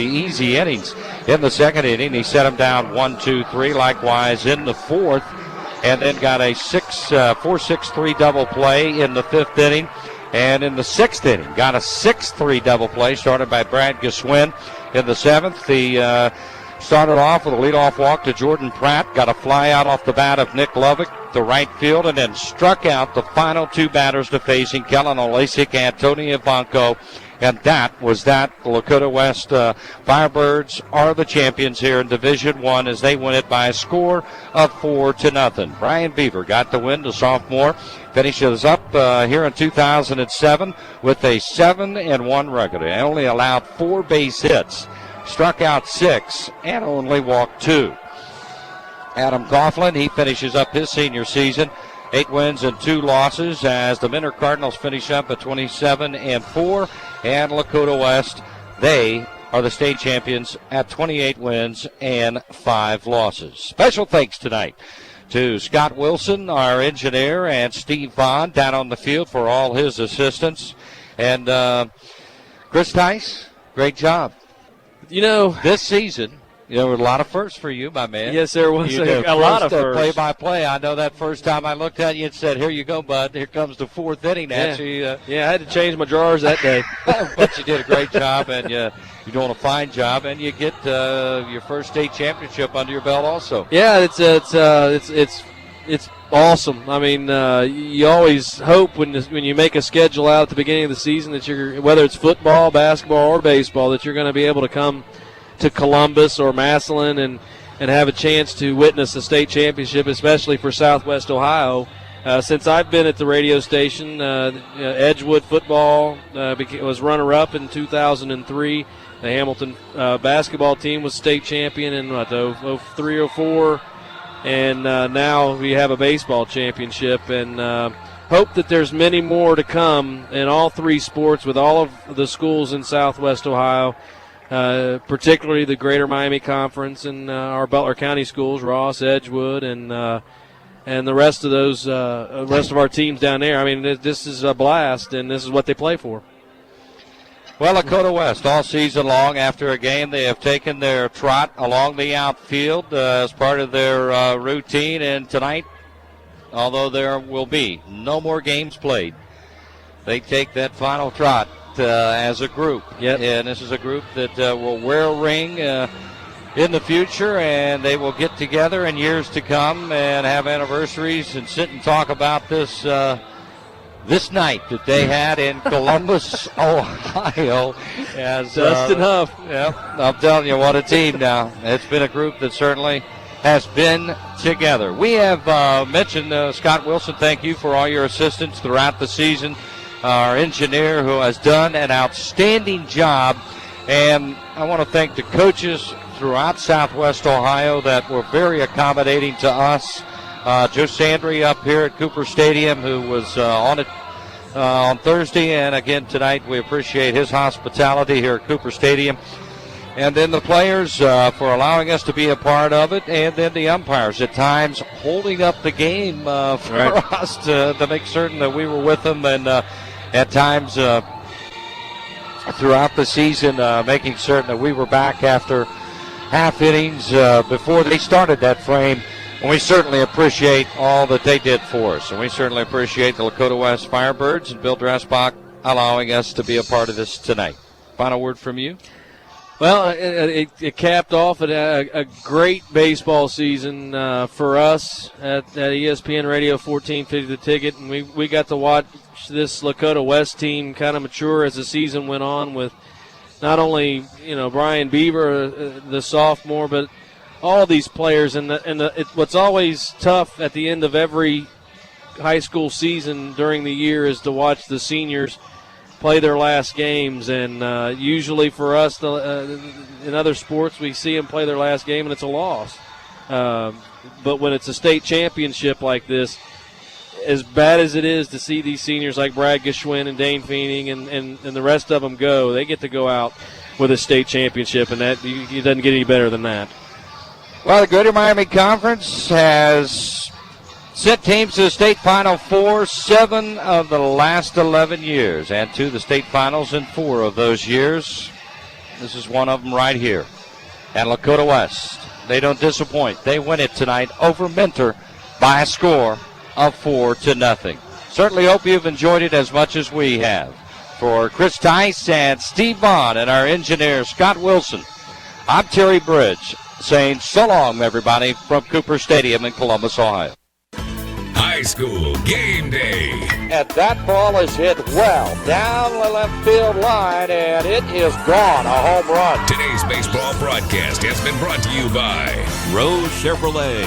easy innings in the second inning. He set him down 1-2-3, likewise in the fourth, and then got a 4-6-3 double play in the 5th inning. And in the 6th inning, got a 6-3 double play started by Brad Gaswin. In the 7th, he started off with a leadoff walk to Jordan Pratt, got a fly out off the bat of Nick Lovick to right field, and then struck out the final 2 batters to facing Kellen Olasic, Antonio Banco, and that was that. The Lakota West Firebirds are the champions here in Division I as they win it by a score of 4-0. Brian Beaver got the win, the sophomore. Finishes up here in 2007 with a 7-1 record. He only allowed 4 base hits, struck out 6, and only walked 2. Adam Coughlin, he finishes up his senior season, 8 wins and 2 losses as the Mentor Cardinals finish up at 27-4. And Lakota West, they are the state champions at 28 wins and 5 losses. Special thanks tonight to Scott Wilson, our engineer, and Steve Vaughn down on the field for all his assistance. And Chris Tice, great job. You know, this season, there were a lot of firsts for you, my man. Yes, there was a lot of firsts. Play-by-play. I know that first time I looked at you and said, here you go, bud. Here comes the 4th inning. Yeah, I had to change my drawers that day. But you did a great job, and you're doing a fine job, and you get your first state championship under your belt also. Yeah, it's awesome. I mean, you always hope when you make a schedule out at the beginning of the season that whether it's football, basketball, or baseball, that you're going to be able to come to Columbus or Massillon and have a chance to witness a state championship, especially for Southwest Ohio. Since I've been at the radio station, Edgewood football was runner-up in 2003. The Hamilton basketball team was state champion in 03 or 04. And now we have a baseball championship, and hope that there's many more to come in all 3 sports with all of the schools in Southwest Ohio. Particularly the Greater Miami Conference and our Butler County schools, Ross, Edgewood, and the rest of those rest of our teams down there. I mean, this is a blast, and this is what they play for. Well, Lakota West, all season long after a game, they have taken their trot along the outfield as part of their routine. And tonight, although there will be no more games played, they take that final trot as a group. Yep. And this is a group that will wear a ring in the future, and they will get together in years to come and have anniversaries and sit and talk about this night that they had in Columbus, Ohio. As Dustin Huff. Yep, I'm telling you, what a team now. It's been a group that certainly has been together. We have mentioned Scott Wilson. Thank you for all your assistance throughout the season. Our engineer who has done an outstanding job. And I want to thank the coaches throughout Southwest Ohio that were very accommodating to us. Joe Sandry up here at Cooper Stadium, who was on it on Thursday, and again tonight. We appreciate his hospitality here at Cooper Stadium. And then the players for allowing us to be a part of it, and then the umpires at times holding up the game for us to make certain that we were with them, and at times throughout the season making certain that we were back after half innings before they started that frame. And we certainly appreciate all that they did for us. And we certainly appreciate the Lakota West Firebirds and Bill Dressbach allowing us to be a part of this tonight. Final word from you? Well, it capped off a great baseball season for us at ESPN Radio 1450 The Ticket. And we got to watch this Lakota West team kind of mature as the season went on, with not only, Brian Beaver, the sophomore, but all these players. And what's always tough at the end of every high school season during the year is to watch the seniors play their last games. And usually for us, in other sports, we see them play their last game and it's a loss. But when it's a state championship like this, as bad as it is to see these seniors like Brad Geschwin and Dane Feening and the rest of them go, they get to go out with a state championship, and that it doesn't get any better than that. Well, the Greater Miami Conference has sent teams to the state final 7 of the last 11 years, and to the state finals in 4 of those years. This is one of them right here. And Lakota West, they don't disappoint. They win it tonight over Mentor by a score of 4-0. Certainly hope you've enjoyed it as much as we have. For Chris Tice and Steve Bond and our engineer Scott Wilson, I'm Terry Bridge, saying so long, everybody, from Cooper Stadium in Columbus, Ohio. High school game day. And that ball is hit well down the left field line, and it is gone, a home run. Today's baseball broadcast has been brought to you by Rose Chevrolet,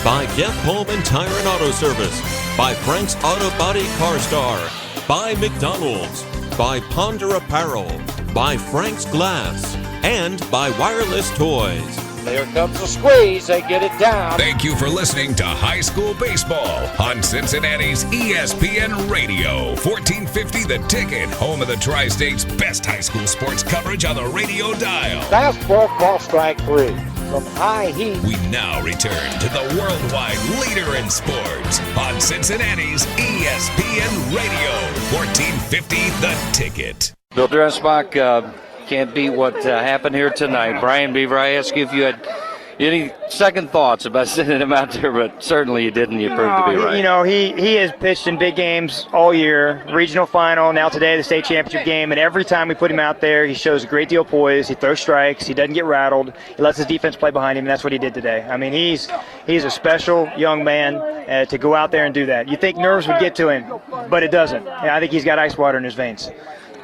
by Jeff Pullman Tire and Auto Service, by Frank's Auto Body Car Star, by McDonald's, by Ponder Apparel, by Frank's Glass, and by Wireless Toys. There comes the squeeze. They get it down. Thank you for listening to High School Baseball on Cincinnati's ESPN Radio 1450 The Ticket, home of the Tri-State's best high school sports coverage on the radio dial. Fastball, call strike 3 from high heat. We now return to the worldwide leader in sports on Cincinnati's ESPN Radio 1450 The Ticket. Bill Dressbach can't beat what happened here tonight. Brian Beaver, I ask you if you had any second thoughts about sending him out there, but certainly you didn't. You proved to be right. He has pitched in big games all year, regional final, now today the state championship game, and every time we put him out there, he shows a great deal of poise. He throws strikes. He doesn't get rattled. He lets his defense play behind him, and that's what he did today. I mean, he's a special young man to go out there and do that. You think nerves would get to him, but it doesn't. I think he's got ice water in his veins.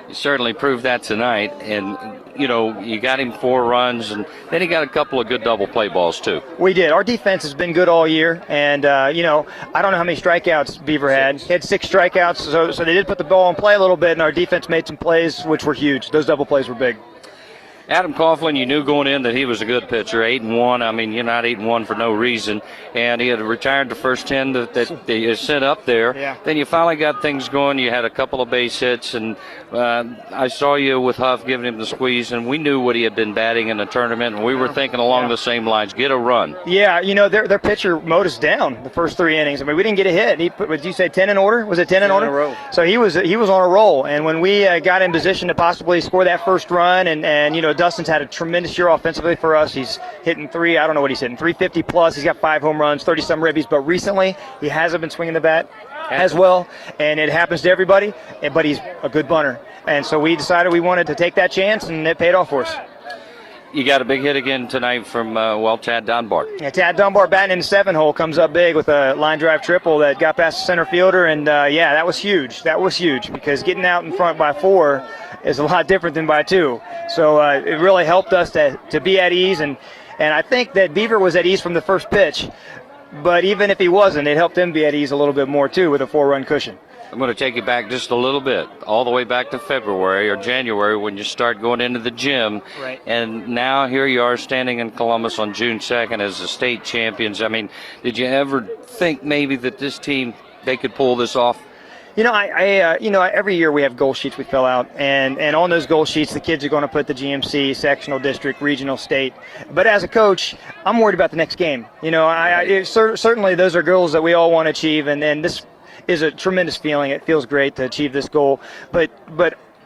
You certainly proved that tonight, and you got him 4 runs, and then he got a couple of good double play balls too. We did. Our defense has been good all year, and I don't know how many strikeouts Beaver had. He had 6 strikeouts, so they did put the ball in play a little bit, and our defense made some plays which were huge. Those double plays were big. Adam Coughlin, you knew going in that he was a good pitcher, 8-1. I mean, you're not 8-1 for no reason. And he had retired the first 10 that they sent up there. Yeah. Then you finally got things going. You had a couple of base hits, and I saw you with Huff giving him the squeeze, and we knew what he had been batting in the tournament, and we were thinking along the same lines, get a run. Yeah, their pitcher mowed us down the first 3 innings. I mean, we didn't get a hit. He put, would you say 10 in order? Was it 10 in order? 10 in a row. So he was on a roll, and when we got in position to possibly score that first run, and Dustin's had a tremendous year offensively for us. He's hitting I don't know what he's hitting, 350 plus. He's got 5 home runs, 30-some ribbies, but recently he hasn't been swinging the bat as well, and it happens to everybody, but he's a good bunter. And so we decided we wanted to take that chance, and it paid off for us. You got a big hit again tonight from, Tad Dunbar. Yeah, Tad Dunbar batting in the 7-hole comes up big with a line drive triple that got past the center fielder, and, that was huge. That was huge because getting out in front by 4 is a lot different than by 2. So it really helped us to be at ease, and And I think that Beaver was at ease from the first pitch. But even if he wasn't, it helped him be at ease a little bit more, too, with a 4-run cushion. I'm going to take you back just a little bit, all the way back to February or January when you start going into the gym. Right. And now here you are standing in Columbus on June 2nd as the state champions. I mean, did you ever think maybe that this team, they could pull this off? You know, every year we have goal sheets we fill out, and on those goal sheets, the kids are going to put the GMC, sectional, district, regional, state. But as a coach, I'm worried about the next game. You know, certainly those are goals that we all want to achieve, and this is a tremendous feeling. It feels great to achieve this goal, but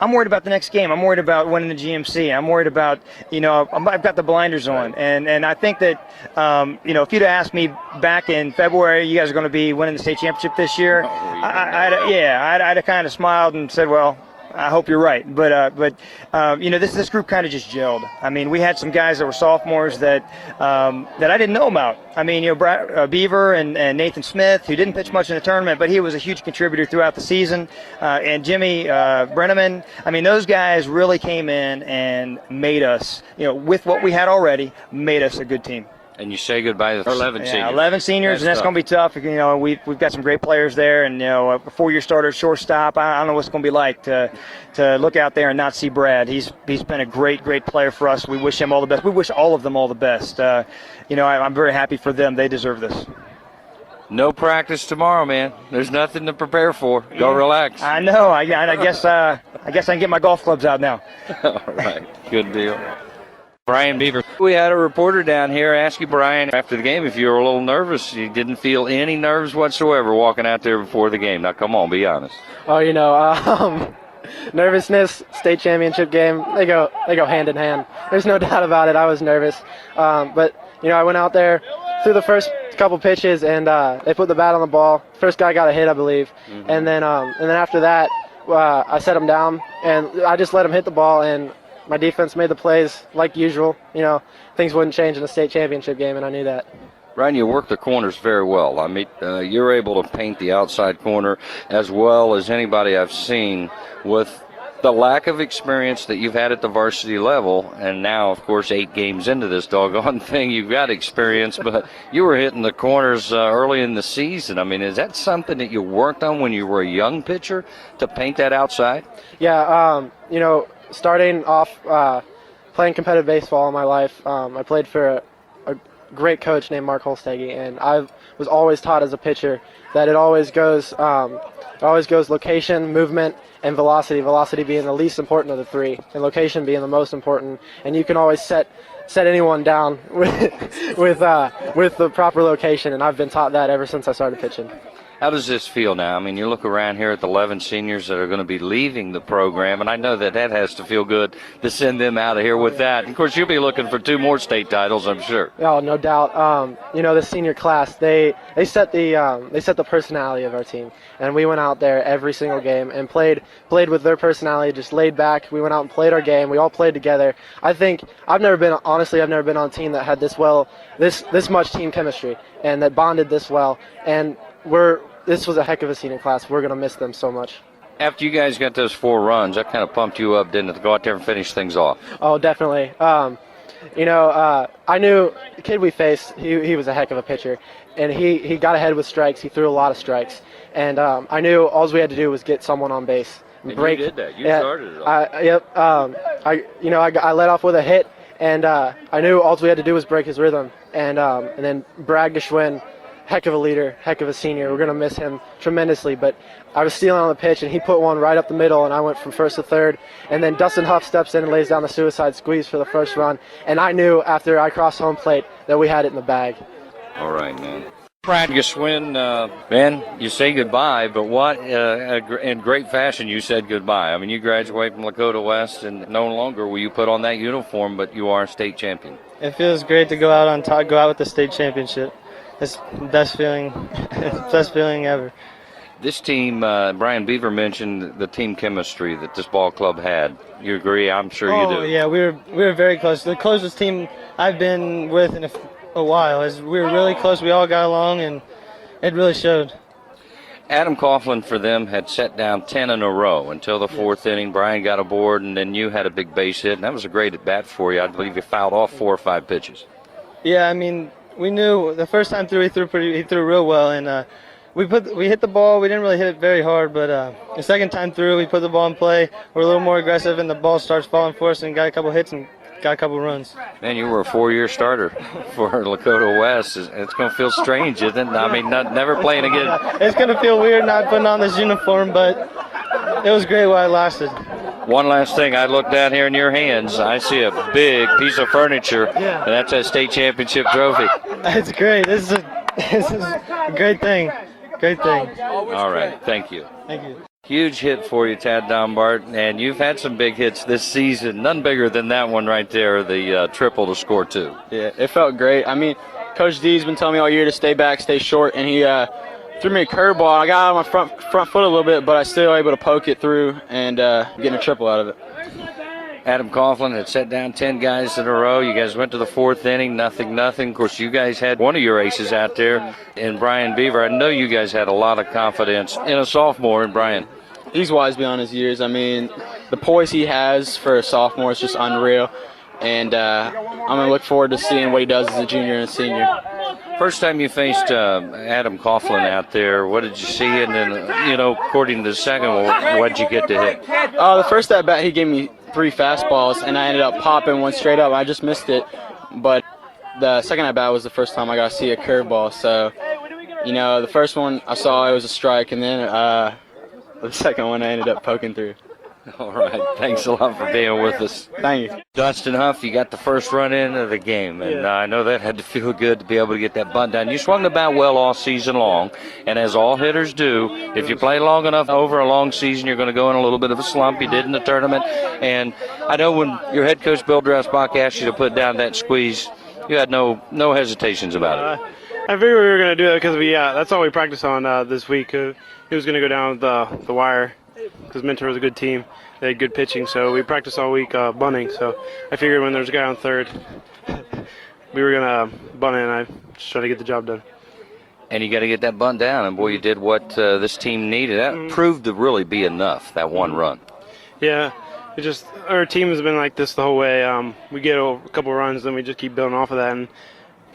I'm worried about the next game. I'm worried about winning the GMC. I'm worried about, I've got the blinders on. And I think that, if you'd asked me back in February, you guys are going to be winning the state championship this year, I'd have kind of smiled and said, well, I hope you're right. But this group kind of just gelled. I mean, we had some guys that were sophomores that I didn't know about. I mean, Beaver and Nathan Smith, who didn't pitch much in the tournament, but he was a huge contributor throughout the season. And Jimmy Brenneman, I mean, those guys really came in and made us, with what we had already, made us a good team. And you say goodbye to 11 seniors. 11 seniors, and that's going to be tough. We've got some great players there, and a 4-year starter, shortstop. I don't know what it's going to be like to look out there and not see Brad. He's been a great player for us. We wish him all the best. We wish all of them all the best. I'm very happy for them. They deserve this. No practice tomorrow, man. There's nothing to prepare for. Go relax. I know. I guess I can get my golf clubs out now. All right. Good deal. Brian Beaver. We had a reporter down here ask you, Brian, after the game if you were a little nervous. You didn't feel any nerves whatsoever walking out there before the game. Now, come on, be honest. Oh, nervousness, state championship game, they go hand in hand. There's no doubt about it. I was nervous. But I went out there, threw the first couple pitches, and they put the bat on the ball. First guy got a hit, I believe. Mm-hmm. And then after that, I set him down, and I just let him hit the ball, and my defense made the plays like usual. Things wouldn't change in a state championship game, and I knew that. Ryan, you work the corners very well. I mean, you're able to paint the outside corner as well as anybody I've seen. With the lack of experience that you've had at the varsity level, and now, of course, 8 games into this doggone thing, you've got experience, but you were hitting the corners early in the season. I mean, is that something that you worked on when you were a young pitcher to paint that outside? Yeah, starting off playing competitive baseball in my life, I played for a great coach named Mark Holstegi, and I was always taught as a pitcher that it always goes location, movement, and velocity. Velocity being the least important of the 3, and location being the most important. And you can always set anyone down with the proper location, and I've been taught that ever since I started pitching. How does this feel now? I mean, you look around here at the 11 seniors that are going to be leaving the program, and I know that has to feel good to send them out of here with that. And of course, you'll be looking for 2 more state titles, I'm sure. Oh, no doubt. The senior class, they set the personality of our team, and we went out there every single game and played with their personality, just laid back. We went out and played our game. We all played together. I think I've never been on a team that had this much team chemistry and that bonded this well. And this was a heck of a senior class. We're going to miss them so much. After you guys got those 4 runs, that kind of pumped you up, didn't it, to go out there and finish things off? Oh, definitely. I knew the kid we faced, he was a heck of a pitcher, and he got ahead with strikes. He threw a lot of strikes, and I knew all we had to do was get someone on base. And you did that. You started it all. Yep. I led off with a hit, and I knew all we had to do was break his rhythm, and then Brad Geschwin, heck of a leader, heck of a senior. We're going to miss him tremendously, but I was stealing on the pitch, and he put one right up the middle, and I went from first to third. And then Dustin Huff steps in and lays down the suicide squeeze for the first run. And I knew after I crossed home plate that we had it in the bag. All right, man. Brad Geschwin, Ben, you say goodbye, but what in great fashion you said goodbye. I mean, you graduate from Lakota West, and no longer will you put on that uniform, but you are a state champion. It feels great to go out on top, go out with the state championship. It's the best feeling ever. This team, Brian Beaver mentioned the team chemistry that this ball club had. You agree? I'm sure you do. Oh, yeah, we were very close. The closest team I've been with in a while. We were really close. We all got along, and it really showed. Adam Coughlin for them had set down 10 in a row until the 4th inning. Brian got aboard, and then you had a big base hit, and that was a great at-bat for you. I believe you fouled off 4 or 5 pitches. Yeah, I mean, we knew the first time through he threw real well, and we hit the ball. We didn't really hit it very hard, but the second time through we put the ball in play. We're a little more aggressive, and the ball starts falling for us, and got a couple hits and got a couple runs. Man, you were a 4-year starter for Lakota West. It's going to feel strange, isn't it? I mean, never playing again. It's going to feel weird not putting on this uniform, but it was great while it lasted. One last thing, I look down here in your hands. I see a big piece of furniture, and that's a state championship trophy. That's great. This is a great thing. Great thing. All right, thank you. Thank you. Huge hit for you, Tad Dombart, and you've had some big hits this season. None bigger than that one right there, the triple to score 2. Yeah, it felt great. I mean, Coach D's been telling me all year to stay back, stay short, and he threw me a curveball. I got out of my front foot a little bit, but I still able to poke it through and getting a triple out of it. Adam Coughlin had set down 10 guys in a row. You guys went to the 4th inning, nothing. Of course, you guys had one of your aces out there in Brian Beaver. I know you guys had a lot of confidence in a sophomore in Brian. He's wise beyond his years. I mean, the poise he has for a sophomore is just unreal. And I'm going to look forward to seeing what he does as a junior and a senior. First time you faced Adam Coughlin out there, what did you see? And then, according to the second one, what did you get to hit? The first at bat, he gave me 3 fastballs, and I ended up popping one straight up. I just missed it. But the second at bat was the first time I got to see a curveball. So, the first one I saw, it was a strike, and then the second one I ended up poking through. All right. Thanks a lot for being with us. Thank you. Dustin Huff, you got the first run in of the game, and I know that had to feel good to be able to get that bunt down. You swung the bat well all season long, and as all hitters do, if you play long enough over a long season, you're going to go in a little bit of a slump. You did in the tournament, and I know when your head coach, Bill Dressbach, asked you to put down that squeeze, you had no hesitations about it. I figured we were going to do that because that's all we practiced on this week. He was going to go down with the wire because Mentor was a good team. They had good pitching, so we practiced all week bunting. So I figured when there's a guy on third, we were going to bunt it, and I just tried to get the job done. And you got to get that bunt down, and boy, you did what this team needed. That proved to really be enough, that one run. Yeah, our team has been like this the whole way. We get a couple runs, then we just keep building off of that and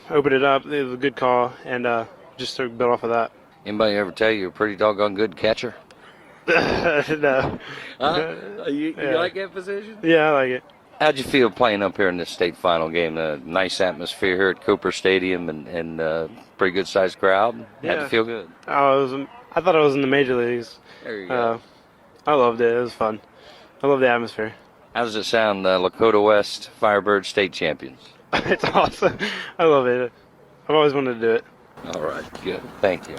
open it up. It was a good call, and just sort of build off of that. Anybody ever tell you you're a pretty doggone good catcher? No. You like that position? Yeah, I like it. How'd you feel playing up here in this state final game? A nice atmosphere here at Cooper Stadium and pretty good sized crowd. How'd you feel good? I thought I was in the major leagues. There you go. I loved it. It was fun. I love the atmosphere. How does it sound, Lakota West Firebirds state champions? It's awesome. I love it. I've always wanted to do it. All right, good. Thank you.